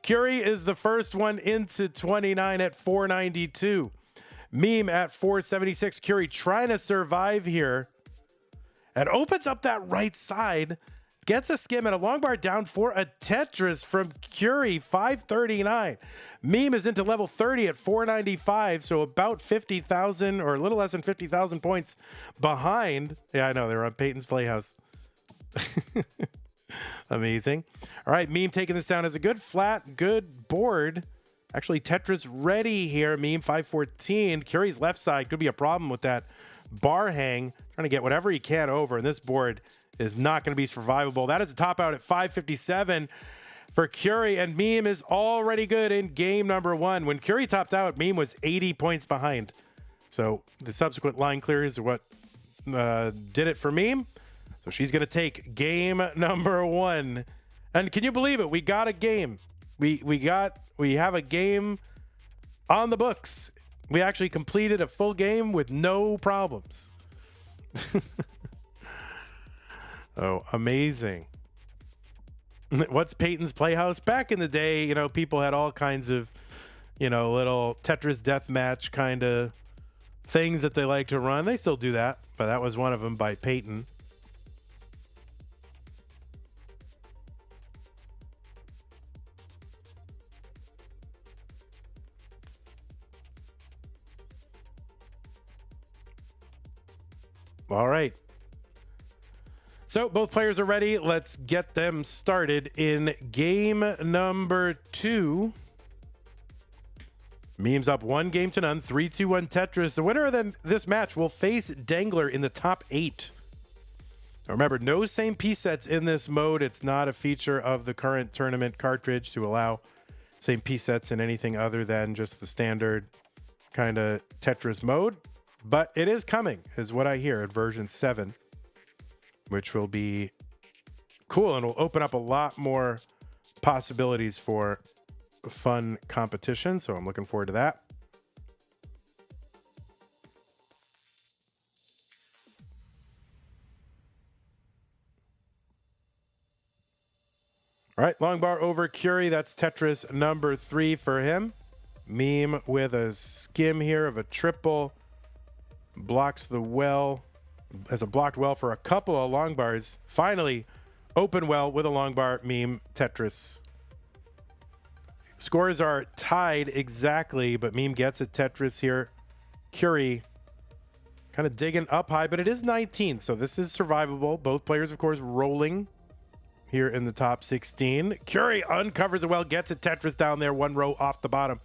Curi is the first one into 29 at 492. Meme at 476. Curi trying to survive here. And opens up that right side. Gets a skim and a long bar down for a Tetris from Curi, 539. Meme is into level 30 at 495, so about 50,000 or a little less than 50,000 points behind. Yeah, I know, they were on Peyton's Playhouse. Amazing. All right, Meme taking this down as a good flat, good board. Actually, Tetris ready here. Meme 514. Curi's left side could be a problem with that bar hang. Trying to get whatever he can over, and this board is not going to be survivable. That is a top out at 557 for Curi, and Meme is already good in game number 1. When Curi topped out, Meme was 80 points behind. So the subsequent line clears are what did it for Meme. So she's going to take game number 1. And can you believe it? We got a game. We have a game on the books. We actually completed a full game with no problems. Oh, amazing. What's Peyton's Playhouse? Back in the day, you know, people had all kinds of, you know, little Tetris deathmatch kind of things that they like to run. They still do that, but that was one of them by Peyton. All right. So both players are ready. Let's get them started in game number 2. Memes up 1-0 to none. 3-2-1 Tetris. The winner of this match will face Dengler in the top 8. Now remember, no same piece sets in this mode. It's not a feature of the current tournament cartridge to allow same piece sets in anything other than just the standard kind of Tetris mode. But it is coming, is what I hear, at version 7. Which will be cool and will open up a lot more possibilities for fun competition. So I'm looking forward to that. All right, long bar over Curi. That's Tetris number 3 for him. Meme with a skim here of a triple. Blocks the well. As a blocked well for a couple of long bars. Finally, open well with a long bar. Meme Tetris. Scores are tied exactly, but Meme gets a Tetris here. Curi kind of digging up high, but it is 19, so this is survivable. Both players, of course, rolling here in the top 16. Curi uncovers a well, gets a Tetris down there, 1 row off the bottom.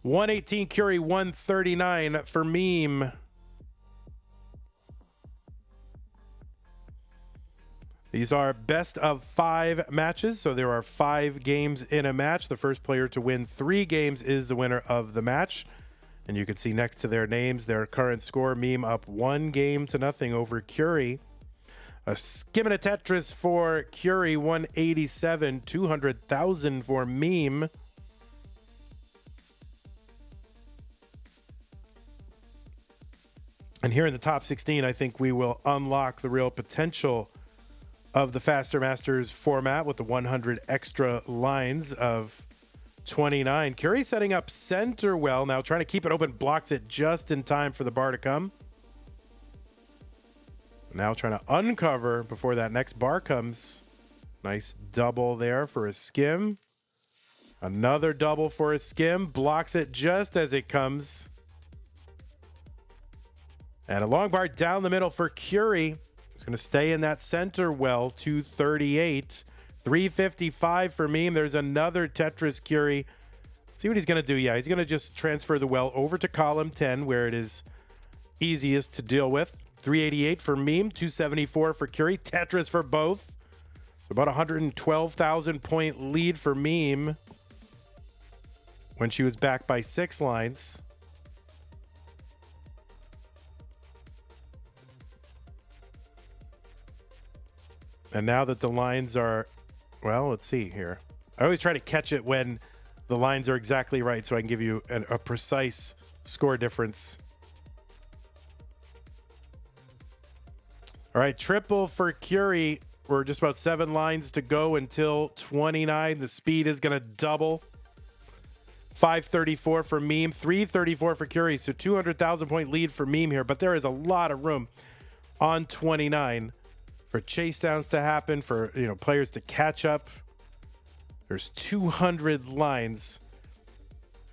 118 Curi, 139 for Meme. These are best of 5 matches, so there are 5 games in a match. The first player to win 3 games is the winner of the match. And you can see next to their names their current score. Meme up 1-0 to nothing over Curi. A skim and a Tetris for Curi, 187, 200,000 for Meme. And here in the top 16, I think we will unlock the real potential of the Faster Masters format with the 100 extra lines of 29. Curi setting up center well now, trying to keep it open, blocks it just in time for the bar to come. Now trying to uncover before that next bar comes. Nice double there for a skim. Another double for a skim, blocks it just as it comes. And a long bar down the middle for Curi. He's going to stay in that center well, 238. 355 for Meme. There's another Tetris Curi. See what he's going to do. Yeah, he's going to just transfer the well over to column 10 where it is easiest to deal with. 388 for Meme. 274 for Curi. Tetris for both. About 112,000 point lead for Meme when she was back by 6 lines. And now that the lines are, well, let's see here. I always try to catch it when the lines are exactly right so I can give you a precise score difference. All right, triple for Curi. We're just about 7 lines to go until 29. The speed is going to double. 534 for Meme, 334 for Curi. So 200,000 point lead for Meme here, but there is a lot of room on 29 for chase downs to happen, for players to catch up. There's 200 lines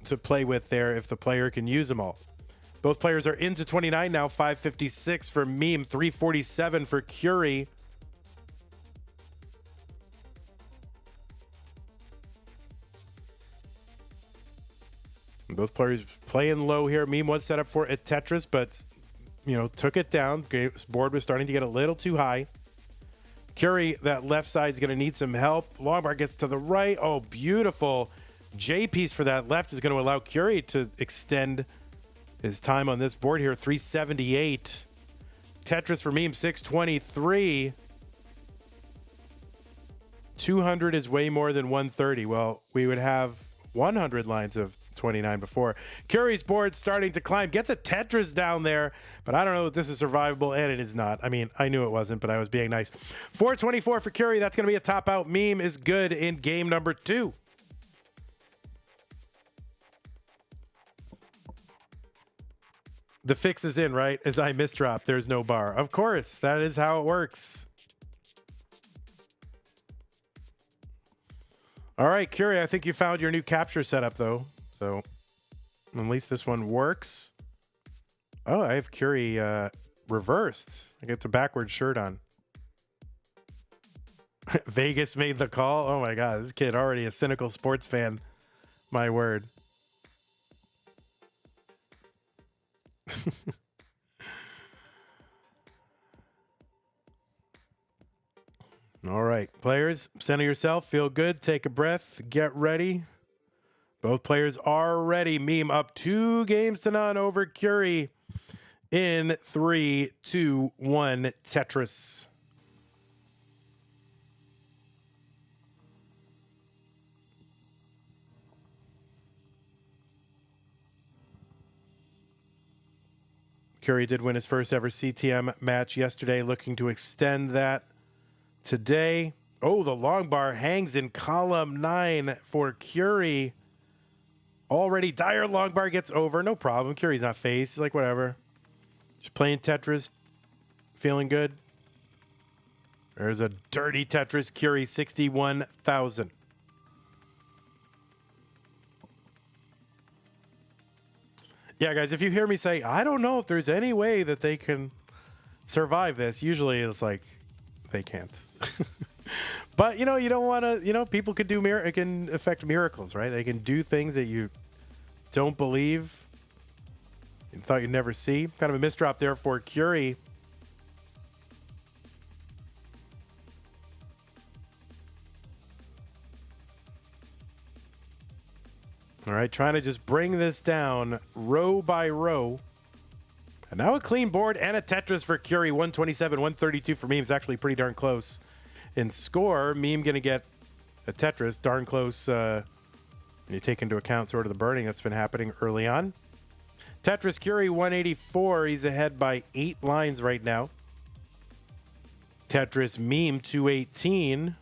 to play with there if the player can use them all. Both players are into 29 now. 556 for Meme, 347 for Curi. Both players playing low here. Meme was set up for a Tetris, but took it down. Board was starting to get a little too high. Curi, that left side is going to need some help. Longbar gets to the right. Oh, beautiful. J piece for that left is going to allow Curi to extend his time on this board here. 378. Tetris for Meme, 623. 200 is way more than 130. Well, we would have 100 lines of 29 before. Curi's board starting to climb. Gets a Tetris down there, but I don't know if this is survivable, and it is not. I mean, I knew it wasn't, but I was being nice. 424 for Curi. That's going to be a top out. Meme is good in game number 2. The fix is in, right? As I misdrop, there's no bar. Of course, that is how it works. All right, Curi, I think you found your new capture setup, though. So at least this one works. Oh, I have Curi reversed. I get the backwards shirt on. Vegas made the call. Oh, my God. This kid already a cynical sports fan. My word. All right, players, center yourself, feel good, take a breath, get ready. Both players are ready. Meme up 2-0 over Curi in 3, 2, 1, Tetris. Curi did win his first ever CTM match yesterday, looking to extend that today. Oh, the long bar hangs in column 9 for Curi. Already dire long bar gets over. No problem. Curi's not phased. He's like, whatever. Just playing Tetris. Feeling good. There's a dirty Tetris. Curi 61,000. Yeah, guys, if you hear me say, I don't know if there's any way that they can survive this, usually it's like, they can't. But, you know, you don't want to, you know, people could do, it can affect miracles, right? They can do things that you don't believe, you thought you'd never see. Kind of a misdrop there for Curi. All right, trying to just bring this down row by row. And now a clean board and a Tetris for Curi. 127, 132 for Meme. It's actually pretty darn close in score. Meme going to get a Tetris. Darn close when you take into account sort of the burning that's been happening early on. Tetris Curi 184. He's ahead by 8 lines right now. Tetris Meme 218.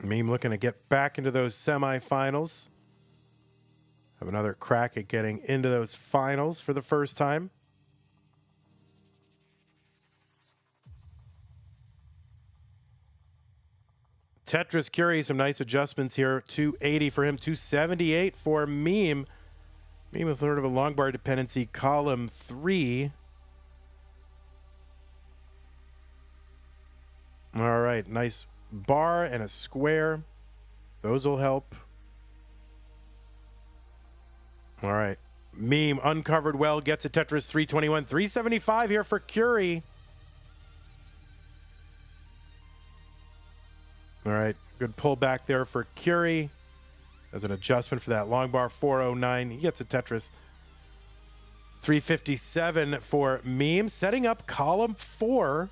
Meme looking to get back into those semifinals. Have another crack at getting into those finals for the first time. Tetris Curi, some nice adjustments here. 280 for him, 278 for Meme. Meme with sort of a long bar dependency, column 3. All right, nice bar and a square. Those will help. All right. Meme uncovered well, gets a Tetris 321. 375 here for Curi. All right. Good pullback there for Curi. As an adjustment for that long bar. 409. He gets a Tetris. 357 for Meme. Setting up column 4.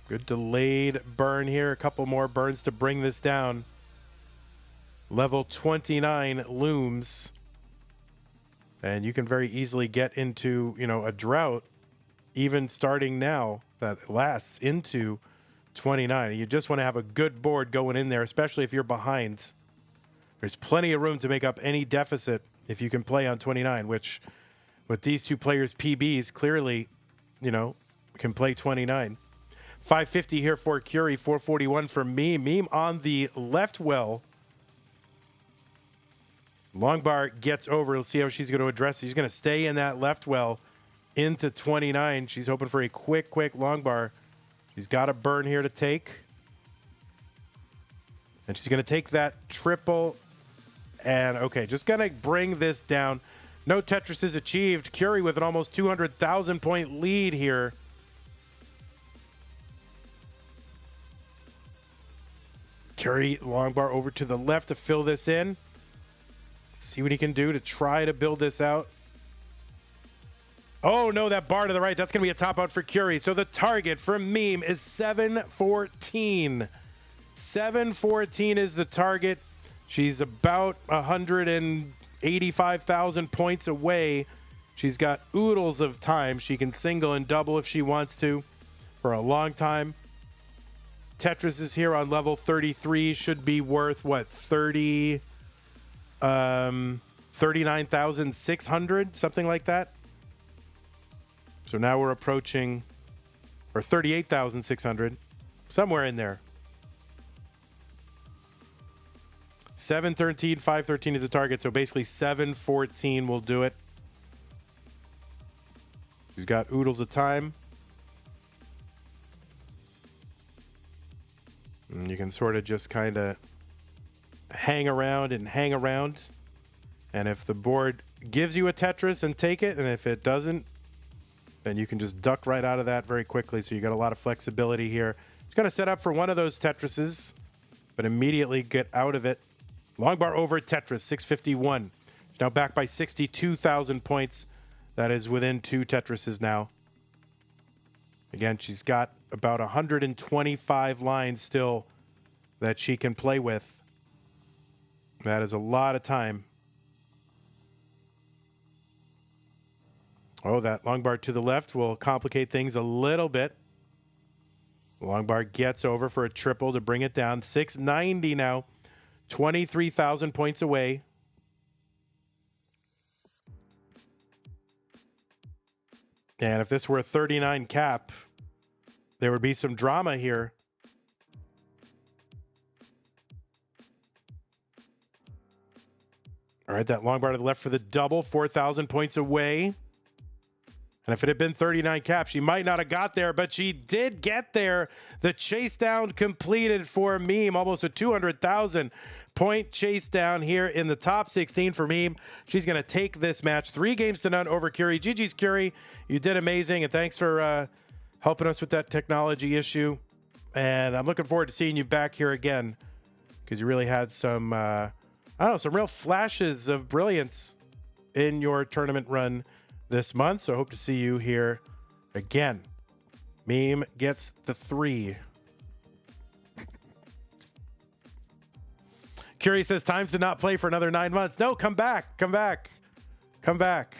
Good delayed burn here. A couple more burns to bring this down. Level 29 looms. And you can very easily get into, you know, a drought, even starting now, that lasts into 29. You just want to have a good board going in there, especially if you're behind. There's plenty of room to make up any deficit if you can play on 29, which with these two players' PBs, clearly, you know, can play 29. 550 here for Curi, 441 for Meme. Meme on the left well. Long bar gets over. Let's see how she's going to address it. She's going to stay in that left well into 29. She's hoping for a quick long bar. She's got a burn here to take. And she's going to take that triple. And, okay, just going to bring this down. No Tetris is achieved. Curi with an almost 200,000 point lead here. Curi, long bar over to the left to fill this in. See what he can do to try to build this out. Oh, no, that bar to the right, that's going to be a top out for Curi. So the target for Meme is 714. 714 is the target. She's about 185,000 points away. She's got oodles of time. She can single and double if she wants to for a long time. Tetris is here on level 33. Should be worth, what, 39,600, something like that. So now we're approaching, or 38,600, somewhere in there. 713, 513 is the target, so basically 714 will do it. She's got oodles of time. And you can sort of just kind of hang around and hang around. And if the board gives you a Tetris, and take it, and if it doesn't, then you can just duck right out of that very quickly. So you got a lot of flexibility here. Just going to set up for one of those Tetrises, but immediately get out of it. Long bar over Tetris, 651. Now back by 62,000 points. That is within 2 Tetrises now. Again, she's got about 125 lines still that she can play with. That is a lot of time. Oh, that long bar to the left will complicate things a little bit. Long bar gets over for a triple to bring it down. 690 now. 23,000 points away. And if this were a 39 cap, there would be some drama here. All right, that long bar to the left for the double, 4,000 points away. And if it had been 39 cap, she might not have got there, but she did get there. The chase down completed for Meme, almost a 200,000 point chase down here in the top 16 for Meme. She's going to take this match 3-0 over Curi. GG's Curi. You did amazing, and thanks for helping us with that technology issue. And I'm looking forward to seeing you back here again, because you really had some, I don't know, some real flashes of brilliance in your tournament run this month. So I hope to see you here again. Meme gets the 3. Curi says, time to not play for another 9 months. No, come back. Come back. Come back.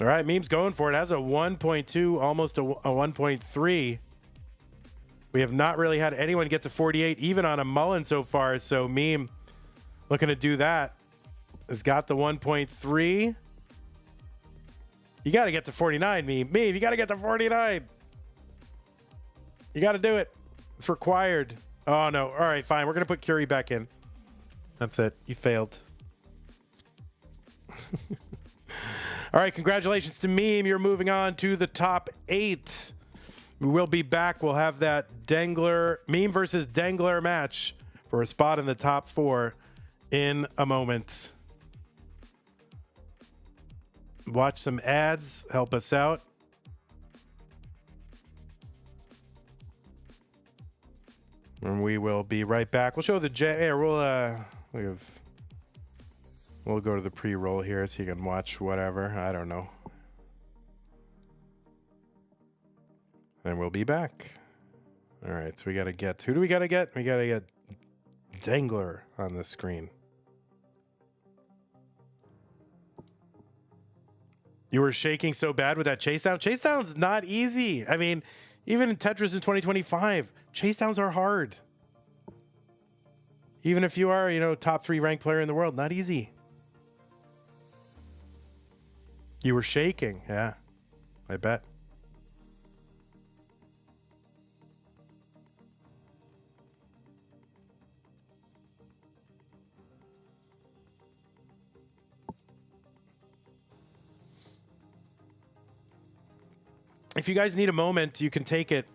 All right, Meme's going for it. Has a 1.2, almost a 1.3. We have not really had anyone get to 48, even on a Mullen so far. So Meme looking to do that. Has got the 1.3. You got to get to 49, Meme. Meme, you got to get to 49. You got to do it. It's required. Oh, no. All right, fine. We're going to put Curi back in. That's it. You failed. All right, congratulations to Meme. You're moving on to the top 8. We will be back. We'll have that Dengler, Meme versus Dangler match for a spot in the top 4 in a moment. Watch some ads. Help us out. And we will be right back. We'll show the We'll go to the pre-roll here so you can watch whatever. I don't know. And we'll be back. All right, so we got to get... Who do we got to get? We got to get Dangler on the screen. You were shaking so bad with that chase down. Chase down's not easy. I mean, even in Tetris in 2025, chase downs are hard. Even if you are, top 3 ranked player in the world, not easy. You were shaking. Yeah, I bet. if you guys need a moment, you can take it.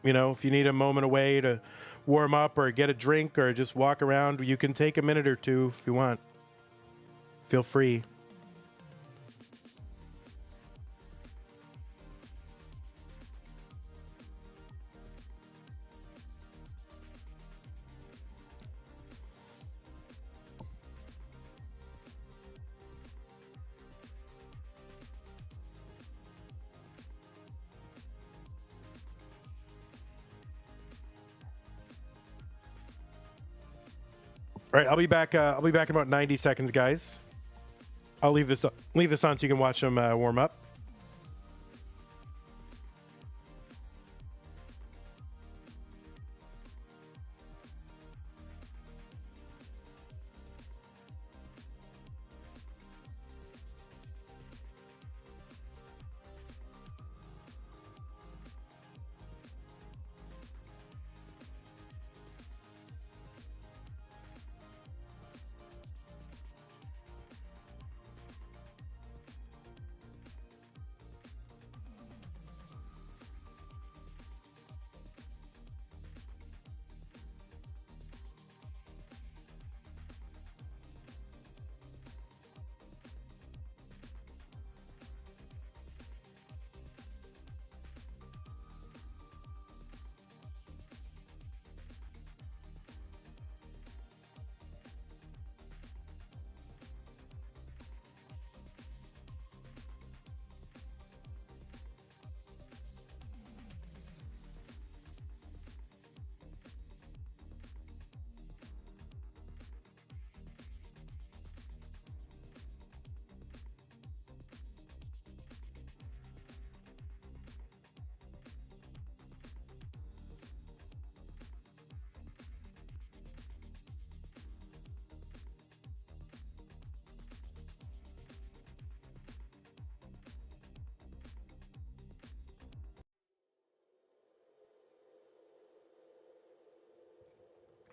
You know, if you need a moment away to warm up or get a drink or just walk around, you can take a minute or two if you want. Feel free. All right, I'll be back in about 90 seconds, guys. I'll leave this on so you can watch them warm up.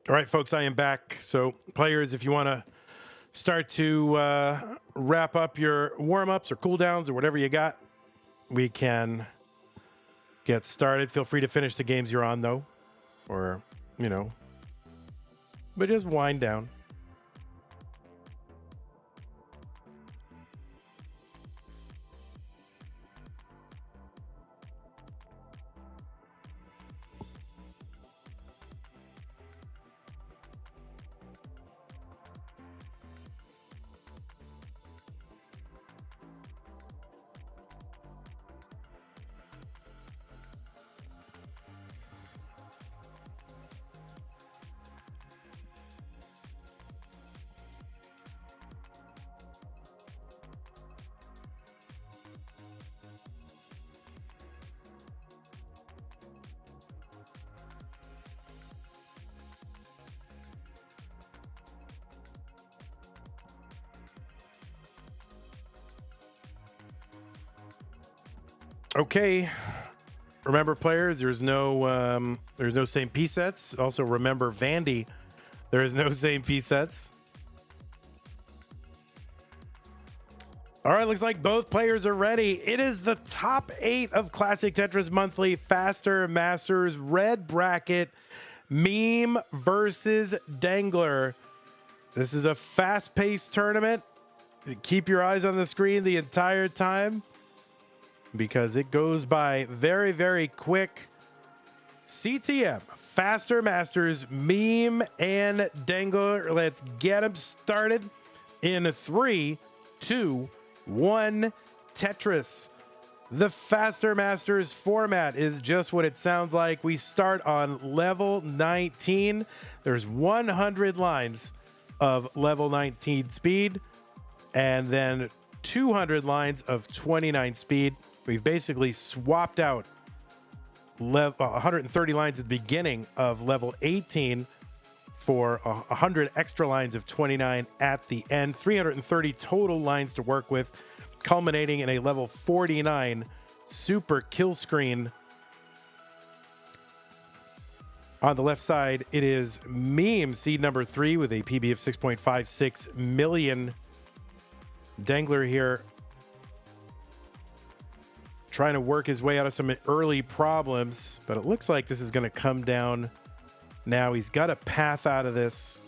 All right, folks, I am back. So, players, if you want to start to wrap up your warm-ups or cool-downs or whatever you got, we can get started. Feel free to finish the games you're on, though, or, you know, but just wind down. Okay, remember, players, there's no same piece sets. Also, remember, Vandy, there is no same piece sets. All right, looks like both players are ready. It is the top 8 of Classic Tetris Monthly Faster Masters Red Bracket Meme versus Dangler. This is a fast-paced tournament. Keep your eyes on the screen the entire time, because it goes by very, very quick. CTM, Faster Masters, Meme, and Dengler. Let's get them started in 3, 2, 1. Tetris. The Faster Masters format is just what it sounds like. We start on level 19. There's 100 lines of level 19 speed, and then 200 lines of 29 speed. We've basically swapped out 130 lines at the beginning of level 18 for 100 extra lines of 29 at the end. 330 total lines to work with, culminating in a level 49 super kill screen. On the left side, it is Meme, seed number 3 with a PB of 6.56 million. Dangler here trying to work his way out of some early problems, but it looks like this is going to come down now. He's got a path out of this.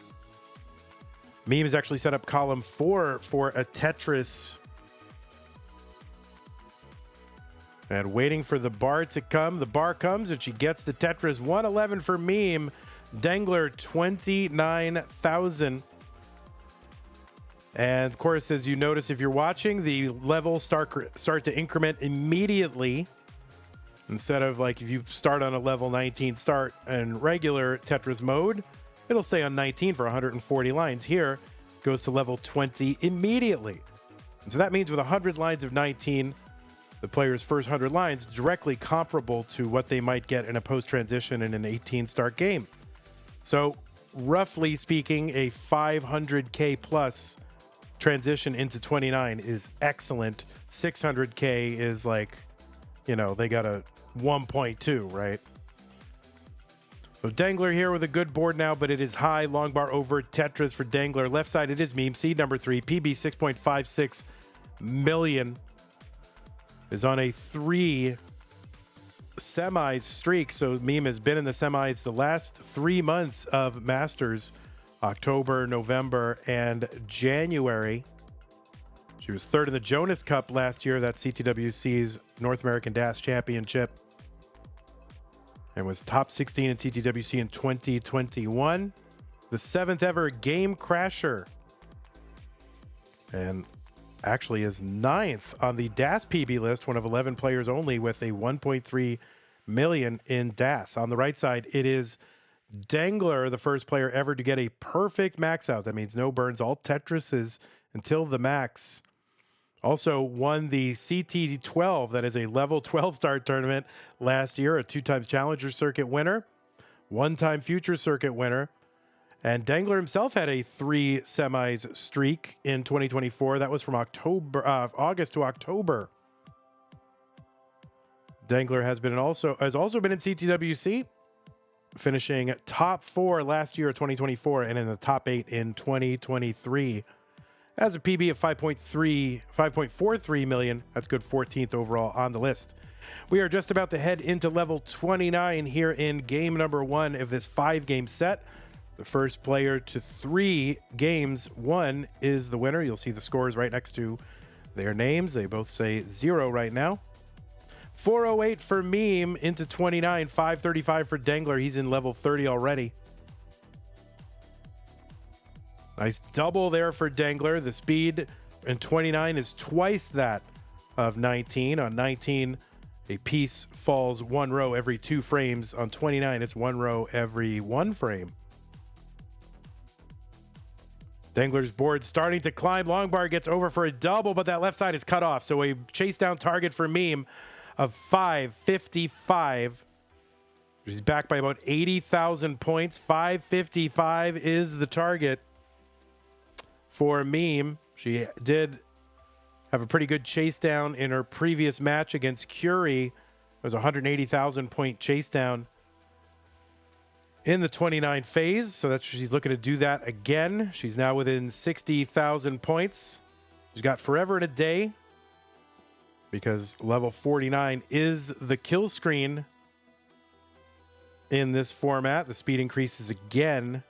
Meme has actually set up column 4 for a Tetris. And waiting for the bar to come. The bar comes and she gets the Tetris. 111 for Meme. Dengler, 29,000. And of course, as you notice, if you're watching, the levels start to increment immediately. Instead of like if you start on a level 19 start in regular Tetris mode, it'll stay on 19 for 140 lines. Here, it goes to level 20 immediately. And so that means with 100 lines of 19, the player's first 100 lines directly comparable to what they might get in a post-transition in an 18-start game. So roughly speaking, a 500K plus transition into 29 is excellent. 600K is like, you know, they got a 1.2, right? So Dangler here with a good board now, but it is high. Long bar over Tetris for Dangler. Left side, it is Meme. Seed number 3, PB 6.56 million. Is on a 3 semis streak. So Meme has been in the semis the last 3 months of Masters, October, November, and January. She was 3rd in the Jonas Cup last year, that's CTWC's North American Dash Championship, and was top 16 in CTWC in 2021. The 7th ever Game Crasher. And actually is 9th on the DAS PB list, one of 11 players only with a 1.3 million in DAS. On the right side, it is Dengler, the first player ever to get a perfect max out. That means no burns, all Tetrises until the max. Also won the CT12, that is a level 12 start tournament last year, a 2-time Challenger Circuit winner, 1-time Future Circuit winner. And Dangler himself had a 3 semis streak in 2024. That was from August to October. Dangler has also been in CTWC, finishing top 4 last year, 2024, and in the top 8 in 2023. Has a PB of 5.43 million. That's good, 14th overall on the list. We are just about to head into level 29 here in game number 1 of this 5-game set. The first player to 3 games won is the winner. You'll see the scores right next to their names. They both say 0 right now. 408 for Meme into 29. 535 for Dengler. He's in level 30 already. Nice double there for Dengler. The speed in 29 is twice that of 19. On 19, a piece falls 1 row every 2 frames. On 29, it's 1 row every 1 frame. Dengler's board starting to climb. Long bar gets over for a double, but that left side is cut off. So a chase down target for Meme of 555. He's back by about 80,000 points. 555 is the target for Meme. She did have a pretty good chase down in her previous match against Curi. It was a 180,000 point chase down in the 29 phase, so that's she's looking to do that again. She's now within 60,000 points. She's got forever and a day because level 49 is the kill screen in this format. The speed increases again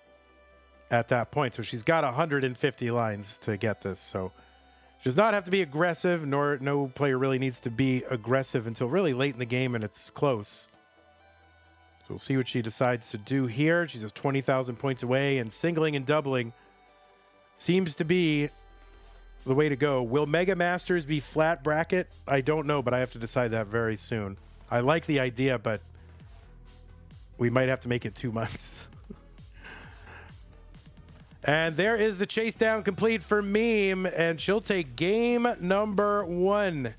at that point, so she's got 150 lines to get this. So she does not have to be aggressive, nor no player really needs to be aggressive until really late in the game and it's close. We'll see what she decides to do here. She's just 20,000 points away, and singling and doubling seems to be the way to go. Will Mega Masters be flat bracket? I don't know, but I have to decide that very soon. I like the idea, but we might have to make it 2 months. And there is the chase down complete for Meme, and she'll take game number 1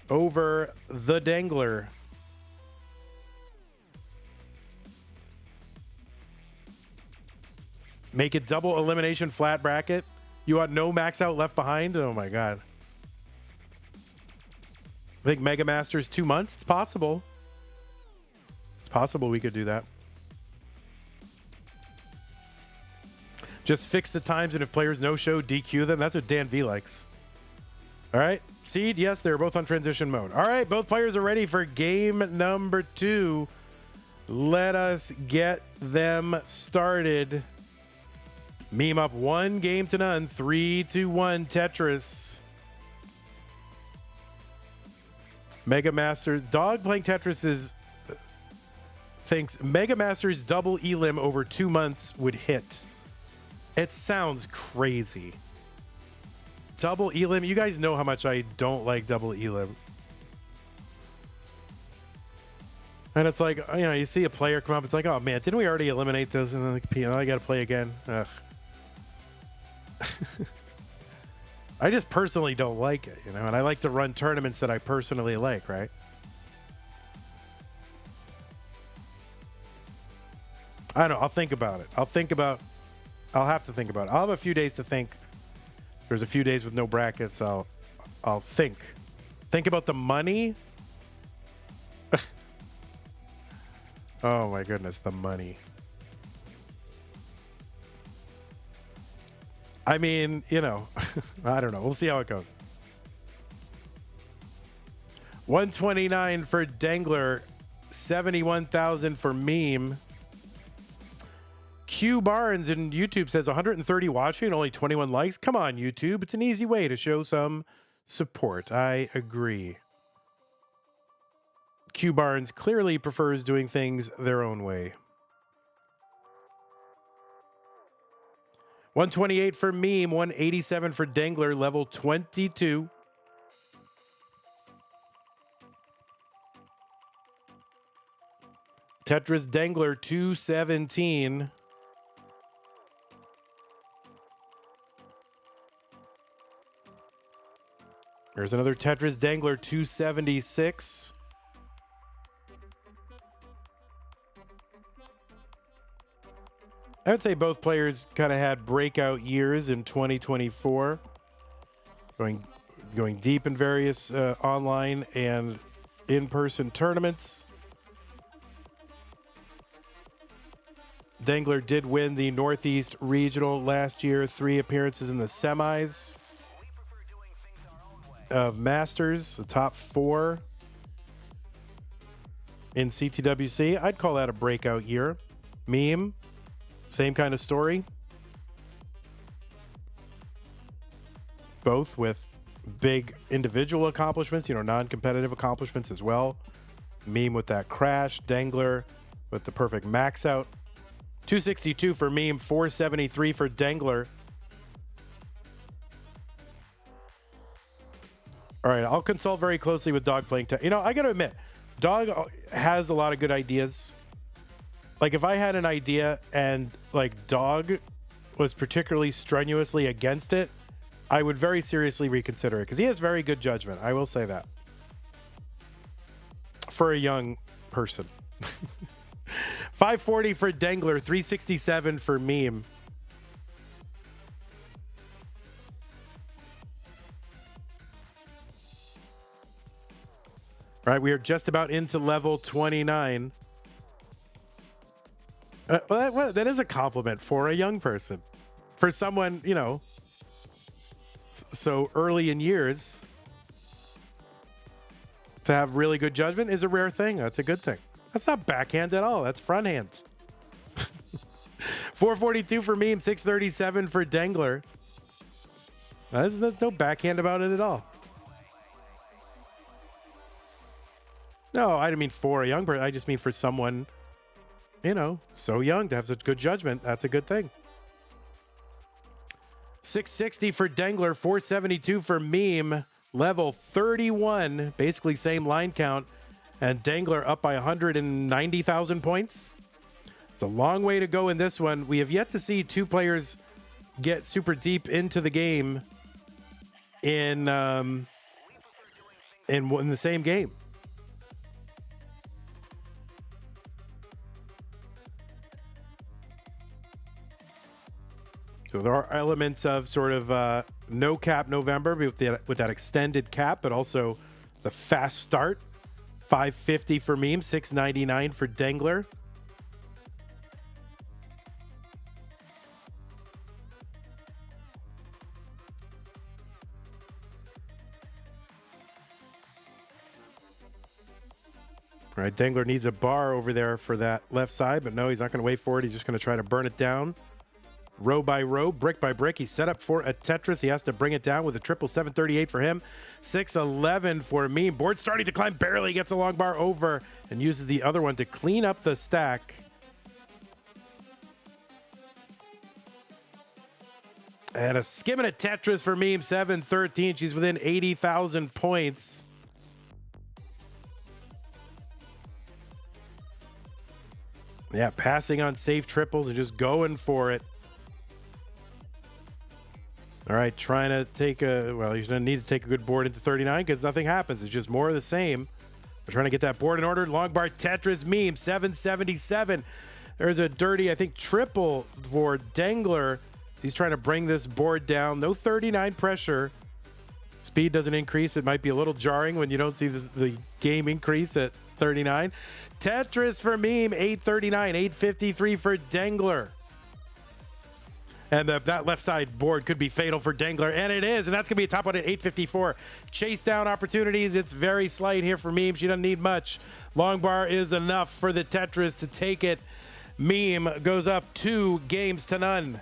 over the Dangler. Make it double elimination flat bracket. You want no max out left behind? Oh my God. I think Mega Masters 2 months. It's possible. It's possible we could do that. Just fix the times, and if players no-show, DQ them. That's what Danv likes. All right. Seed, yes, they're both on transition mode. All right, both players are ready for game number 2. Let us get them started. Meme up 1-0 to none. 3-1 Tetris. Mega Master. Dog playing Tetris thinks Mega Master's double elim over 2 months would hit. It sounds crazy. Double elim. You guys know how much I don't like double elim. And it's like, you know, you see a player come up. It's like, oh man, didn't we already eliminate those? And then like, I got to play again. Ugh. I just personally don't like it, you know, and I like to run tournaments that I personally like, right? I don't know. I'll think about it. I'll have to think about it. I'll have a few days to think. There's a few days with no brackets. I'll think about the money. Oh my goodness, the money. I mean, you know, I don't know. We'll see how it goes. 129 for Dengler, 71,000 for Meme. Q Barnes in YouTube says 130 watching, only 21 likes. Come on, YouTube. It's an easy way to show some support. I agree. Q Barnes clearly prefers doing things their own way. 128 for Meme, 187 for Dangler, level 22. Tetris Dangler, 217. There's another Tetris Dangler, 276. I would say both players kind of had breakout years in 2024, going deep in various online and in-person tournaments. Dangler did win the Northeast Regional last year, 3 appearances in the semis of Masters, the top 4 in CTWC. I'd call that a breakout year. Meme, same kind of story. Both with big individual accomplishments, you know, non-competitive accomplishments as well. Meme with that crash. Dangler with the perfect max out. 262 for Meme, 473 for Dangler. All right, I'll consult very closely with Dog playing. You know, I got to admit, Dog has a lot of good ideas. Like, if I had an idea and, like, Dog was particularly strenuously against it, I would very seriously reconsider it, because he has very good judgment. I will say that. For a young person. 540 for Dangler, 367 for Meme. All right, we are just about into level 29. Well, that is a compliment for a young person. For someone, you know, so early in years, to have really good judgment is a rare thing. That's a good thing. That's not backhand at all. That's front hand. 442 for Meme, 637 for Dangler. There's no backhand about it at all. No, I didn't mean for a young person. I just mean for someone, you know, so young to have such good judgment. That's a good thing. 660 for Dangler, 472 for Meme, level 31, basically same line count, and Dangler up by 190,000 points. It's a long way to go in this one. We have yet to see 2 players get super deep into the game in the same game. So there are elements of sort of no cap November with that extended cap, but also the fast start. 550 for Meme, 699 for Dangler. All right, Dengler needs a bar over there for that left side, but no, he's not going to wait for it. He's just going to try to burn it down. Row by row, brick by brick. He's set up for a Tetris. He has to bring it down with a triple 738 for him. 611 for Meme. Board starting to climb, barely gets a long bar over and uses the other one to clean up the stack. And a skimming a Tetris for Meme, 713. She's within 80,000 points. Yeah, passing on safe triples and just going for it. All right, trying to take a, well, he's going to need to take a good board into 39 because nothing happens. It's just more of the same. We're trying to get that board in order. Long bar Tetris Meme, 777. There's a dirty, I think, triple for Dangler. He's trying to bring this board down. No 39 pressure. Speed doesn't increase. It might be a little jarring when you don't see the game increase at 39. Tetris for Meme, 839. 853 for Dangler. And that left side board could be fatal for Dangler, and it is, and that's going to be a top one at 854. Chase down opportunities. It's very slight here for Meme. She doesn't need much. Long bar is enough for the Tetris to take it. Meme goes up 2-0.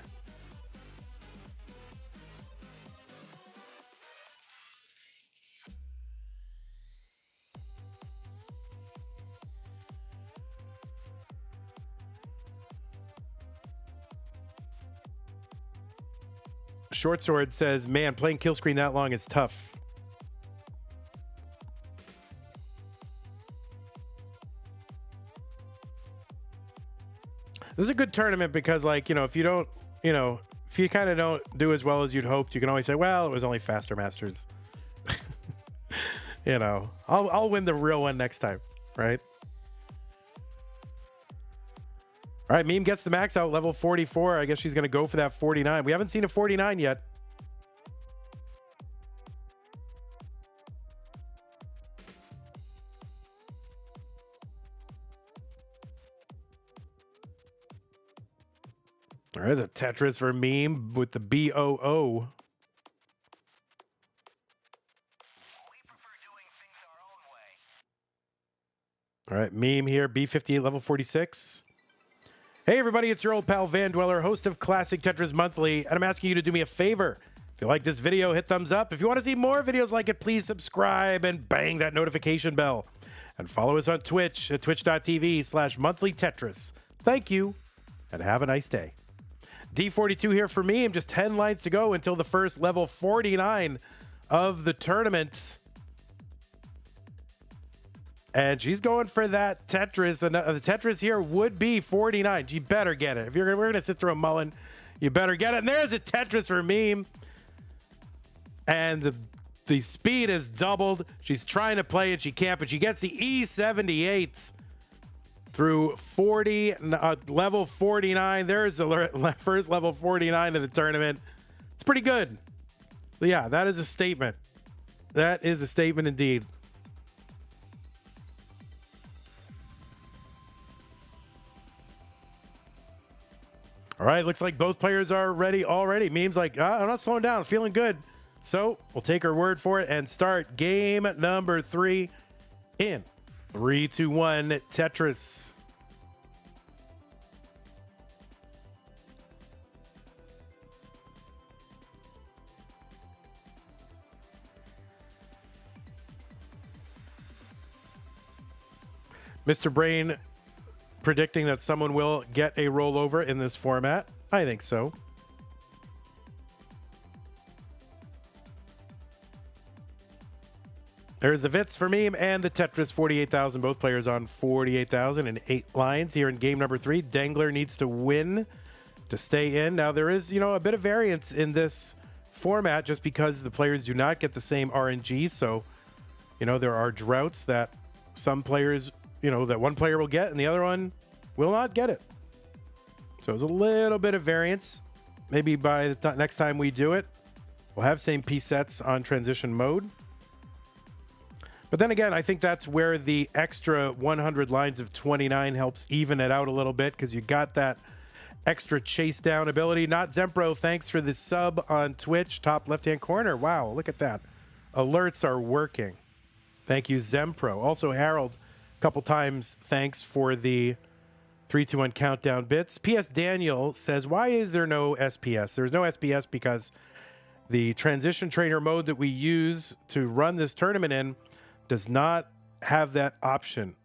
Short Sword says, man, playing kill screen that long is tough. This is a good tournament because, like, if you don't, if you kind of don't do as well as you'd hoped, you can always say, well, it was only Faster Masters. I'll win the real one next time, right? All right, Meme gets the max out, level 44. I guess she's going to go for that 49. We haven't seen a 49 yet. All right, there's a Tetris for Meme with the BOO. All right, Meme here, B58, level 46. Hey everybody, it's your old pal Van Dweller, host of Classic Tetris Monthly, and I'm asking you to do me a favor. If you like this video, hit thumbs up. If you want to see more videos like it, please subscribe and bang that notification bell. And follow us on Twitch at twitch.tv/monthlytetris. Thank you, and have a nice day. D42 here for me. I'm just 10 lines to go until the first level 49 of the tournament. And she's going for that Tetris. And the Tetris here would be 49. You better get it. If we're going to sit through a mullen, you better get it. And there's a Tetris for Meme. And the speed is doubled. She's trying to play it. She can't, but she gets the E78 through level 49. There's the first level 49 of the tournament. It's pretty good. But yeah, that is a statement. That is a statement indeed. All right, looks like both players are ready already. Meme's like, I'm not slowing down, feeling good. So we'll take her word for it and start game number 3 in 3, 2, 1, Tetris. Mr. Brain predicting that someone will get a rollover in this format. I think so. There's the Vits for Meme and the Tetris 48,000. Both players on 48,000 and 8 lines here in game number 3. Dangler needs to win to stay in. Now there is, a bit of variance in this format just because the players do not get the same RNG. So, there are droughts that some players, that one player will get and the other one will not get it. So there's a little bit of variance. Maybe by the next time we do it, we'll have same piece sets on transition mode. But then again, I think that's where the extra 100 lines of 29 helps even it out a little bit because you got that extra chase down ability. Not Zempro, thanks for the sub on Twitch, top left-hand corner. Wow, look at that. Alerts are working. Thank you, Zempro. Also, Harold, couple times. Thanks for the 3-2-1 countdown bits. P.S. Daniel says, why is there no SPS? There's no SPS because the transition trainer mode that we use to run this tournament in does not have that option.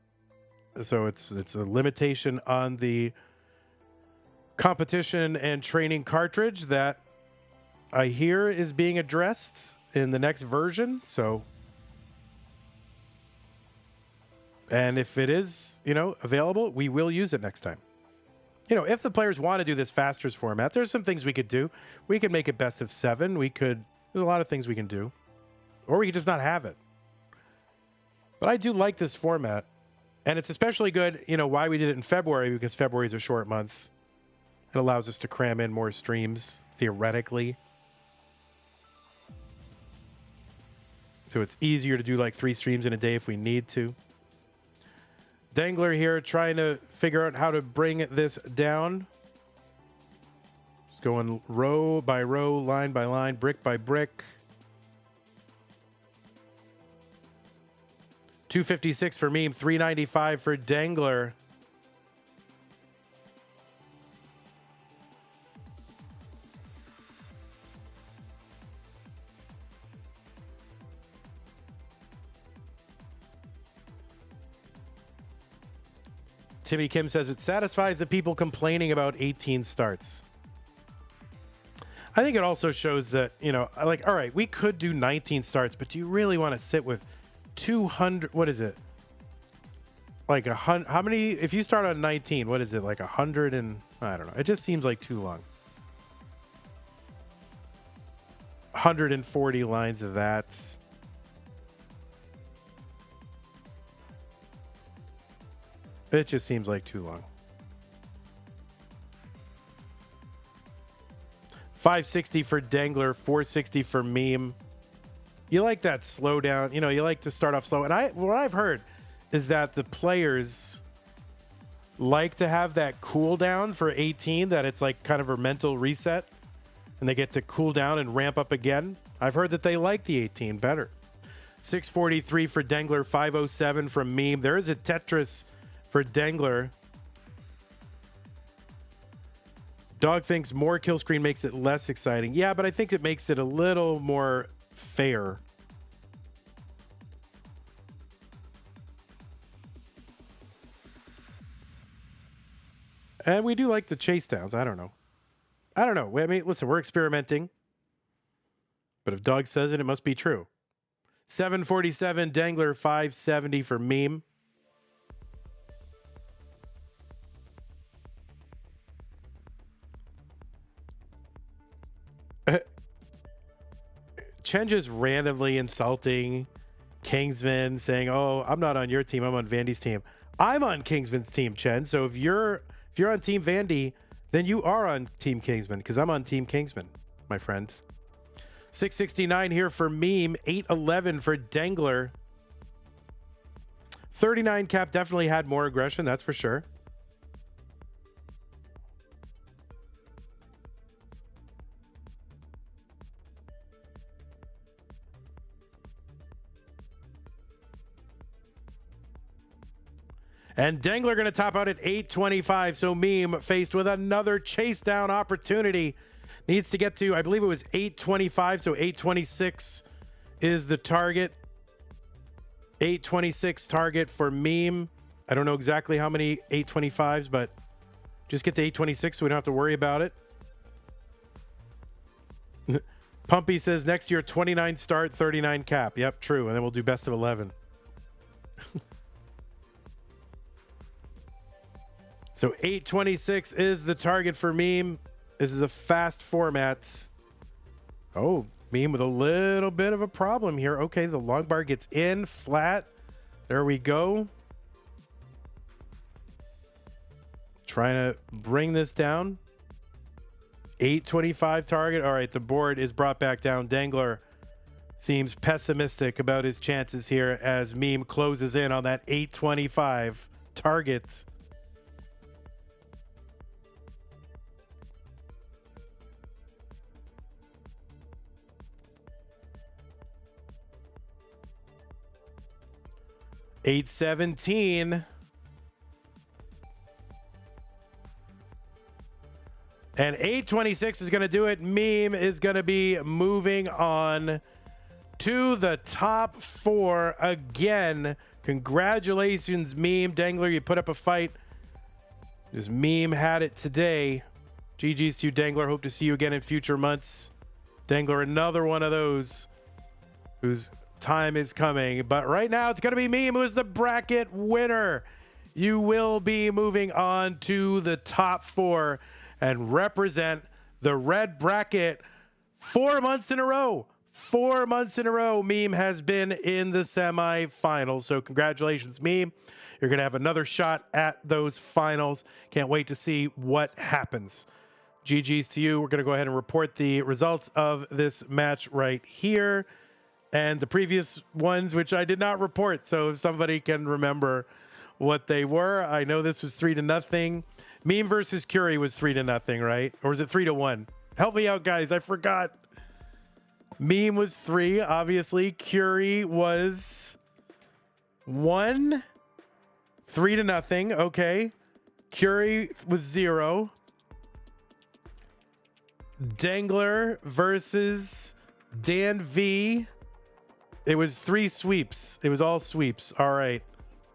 So it's a limitation on the competition and training cartridge that I hear is being addressed in the next version. So, and if it is, available, we will use it next time. If the players want to do this Fasters format, there's some things we could do. We could make it best of 7. There's a lot of things we can do. Or we could just not have it. But I do like this format. And it's especially good, why we did it in February, because February is a short month. It allows us to cram in more streams, theoretically. So it's easier to do like 3 streams in a day if we need to. Dangler here trying to figure out how to bring this down. Just going row by row, line by line, brick by brick. 256 for Meme, 395 for Dangler. Timmy Kim says it satisfies the people complaining about 18 starts. I think it also shows that, all right, we could do 19 starts, but do you really want to sit with 200? What is it? Like 100? How many? If you start on 19, what is it? Like 100 and I don't know. It just seems like too long. 140 lines of that. It just seems like too long. 560 for Dangler, 460 for Meme. You like that slow down. You like to start off slow. And what I've heard is that the players like to have that cooldown for 18, that it's like kind of a mental reset. And they get to cool down and ramp up again. I've heard that they like the 18 better. 643 for Dangler, 507 from Meme. There is a Tetris for Dangler. Dog thinks more kill screen makes it less exciting. Yeah, but I think it makes it a little more fair. And we do like the chase downs. I don't know. I mean, listen, we're experimenting. But if Dog says it, it must be true. 747 Dangler, 570 for Meme. Chen just randomly insulting Kingsman, saying, "Oh, I'm not on your team. I'm on Vandy's team." I'm on Kingsman's team, Chen. So if you're on Team Vandy, then you are on Team Kingsman, because I'm on Team Kingsman, my friend. 669 here for Meme, 811 for Dangler. 39 cap definitely had more aggression, that's for sure. And Dengler going to top out at 825. So Meme faced with another chase down opportunity. Needs to get to, I believe it was 825. So 826 is the target. 826 target for Meme. I don't know exactly how many 825s, but just get to 826 so we don't have to worry about it. Pumpy says next year 29 start, 39 cap. Yep, true. And then we'll do best of 11. So 826 is the target for Meme. This is a fast format. Oh, Meme with a little bit of a problem here. Okay, the long bar gets in flat. There we go. Trying to bring this down. 825 target. All right, the board is brought back down. Dangler seems pessimistic about his chances here as Meme closes in on that 825 target. 817. And 826 is going to do it. Meme is going to be moving on to the top 4 again. Congratulations, Meme. Dangler, you put up a fight. This Meme had it today. GG's to you, Dangler. Hope to see you again in future months. Dangler, another one of those whose time is coming. But right now, it's going to be Meme who is the bracket winner. You will be moving on to the top 4 and represent the red bracket 4 months in a row. 4 months in a row, Meme has been in the semifinals. So congratulations, Meme. You're going to have another shot at those finals. Can't wait to see what happens. GG's to you. We're going to go ahead and report the results of this match right here. And the previous ones, which I did not report. So if somebody can remember what they were. I know this was 3-0. Meme versus Curi was 3-0, right? Or was it 3-1? Help me out, guys. I forgot. Meme was 3, obviously. Curi was 1. 3-0. Okay. Curi was 0. Dengler versus Danv. It was 3 sweeps. It was all sweeps. All right.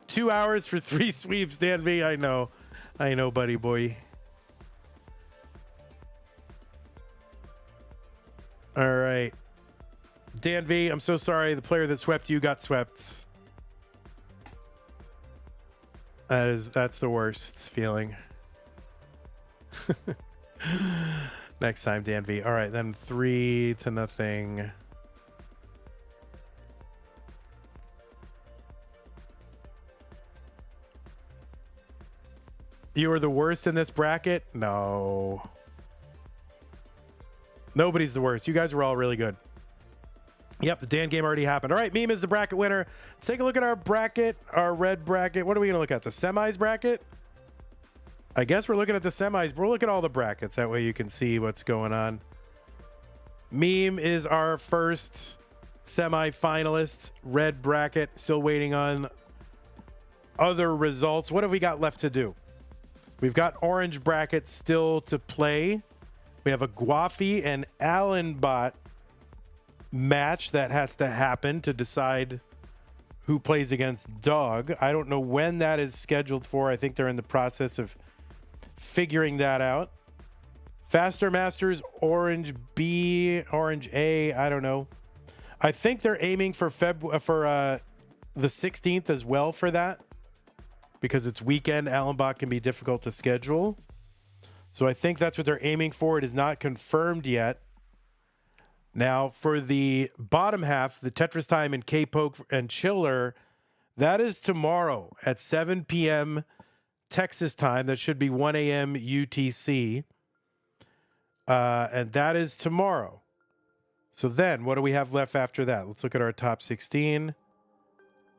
2 hours for 3 sweeps, Danv. I know. I know, buddy boy. All right. Danv, I'm so sorry. The player that swept you got swept. That's the worst feeling. Next time, Danv. All right, then 3-0. You were the worst in this bracket? No. Nobody's the worst. You guys were all really good. Yep, the Dan game already happened. All right, Meme is the bracket winner. Let's take a look at our bracket, our red bracket. What are we going to look at? The semis bracket? I guess we're looking at the semis. We'll look at all the brackets. That way you can see what's going on. Meme is our first semi-finalist. Red bracket. Still waiting on other results. What have we got left to do? We've got orange bracket still to play. We have a Guafi and Allenbot match that has to happen to decide who plays against Dog. I don't know when that is scheduled for. I think they're in the process of figuring that out. Faster Masters, Orange B, Orange A, I don't know. I think they're aiming for the 16th as well for that, because it's weekend. Allenbach can be difficult to schedule. So I think that's what they're aiming for. It is not confirmed yet. Now, for the bottom half, the Tetris time and K-Poke and Chiller, that is tomorrow at 7 p.m. Texas time. That should be 1 a.m. UTC. And that is tomorrow. So then, what do we have left after that? Let's look at our top 16.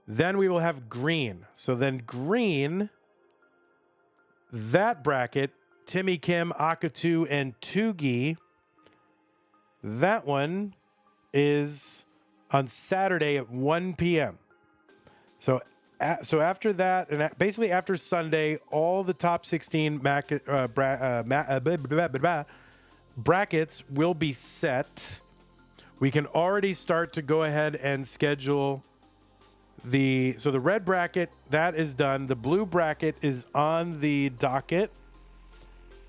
Then we will have green. So then green, that bracket, Timmy Kim, Akatu, and Tugi. That one is on Saturday at 1 p.m. So after that, and basically after Sunday, all the top 16 brackets will be set. We can already start to go ahead and schedule the red bracket, that is done. The blue bracket is on the docket.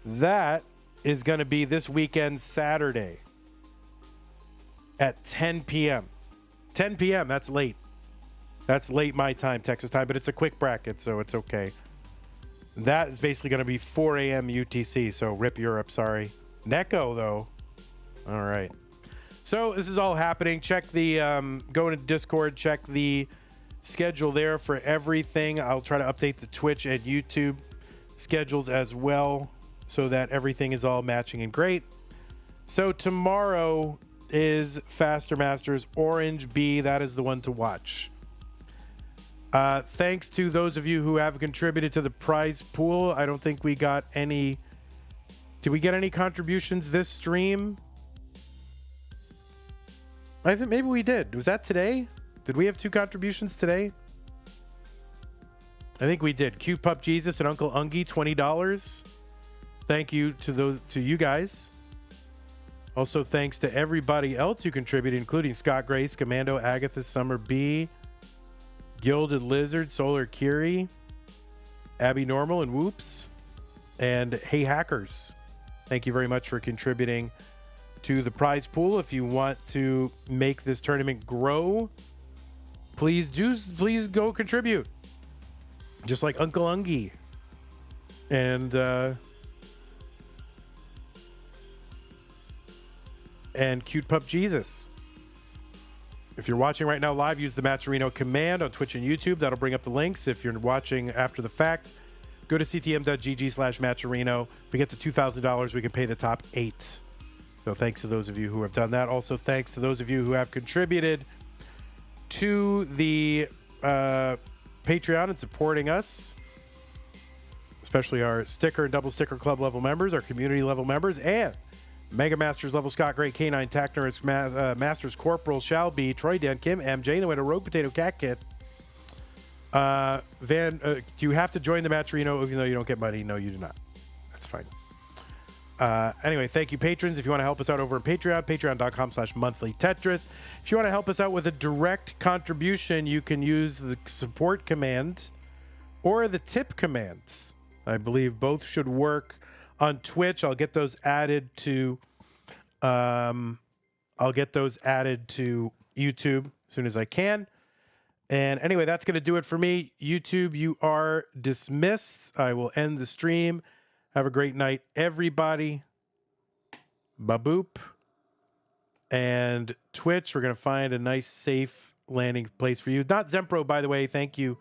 That is going to be this weekend, Saturday at 10 p.m. 10 p.m., that's late. That's late my time, Texas time, but it's a quick bracket, so it's okay. That is basically going to be 4 a.m. UTC, so rip Europe, sorry. Neko, though. All right. So this is all happening. Check the, go into Discord, check the schedule there for everything. I'll try to update the Twitch and YouTube schedules as well so that everything is all matching and great. So tomorrow is Faster Masters Orange B. That is the one to watch. Thanks to those of you who have contributed to the prize pool. I don't think we got any. Did we get any contributions this stream? I think maybe we did. Was that today? Did we have 2 contributions today? I think we did. Cute Pup Jesus and Uncle Ungie, $20. Thank you to you guys. Also, thanks to everybody else who contributed, including Scott Grace, Commando, Agatha, Summer B, Gilded Lizard, Solar Curi, Abby Normal, and Whoops, and Hey Hackers. Thank you very much for contributing to the prize pool. If you want to make this tournament grow, please go contribute. Just like Uncle Ungie and Cute Pup Jesus. If you're watching right now live, use the Matcherino command on Twitch and YouTube. That'll bring up the links. If you're watching after the fact, go to ctm.gg/Matcherino. If we get to $2,000, we can pay the top 8. So thanks to those of you who have done that. Also, thanks to those of you who have contributed to the Patreon and supporting us, especially our sticker and double sticker club level members, our community level members, and Mega Masters level Scott Great, K9, Tacnerus, Masters Corporal, Shall Be, Troy Dan, Kim, MJ, the winner, Rogue Potato, Cat Kit. Van, do you have to join the Matcherino even though you don't get money? No, you do not. That's fine. Anyway, thank you, patrons. If you want to help us out over on Patreon, patreon.com/monthly Tetris. If you want to help us out with a direct contribution, you can use the support command or the tip commands. I believe both should work on Twitch. I'll get those added to YouTube as soon as I can. And anyway, that's going to do it for me. YouTube, you are dismissed. I will end the stream. Have a great night, everybody. Ba-boop. And Twitch, we're going to find a nice, safe landing place for you. Not Zempro, by the way. Thank you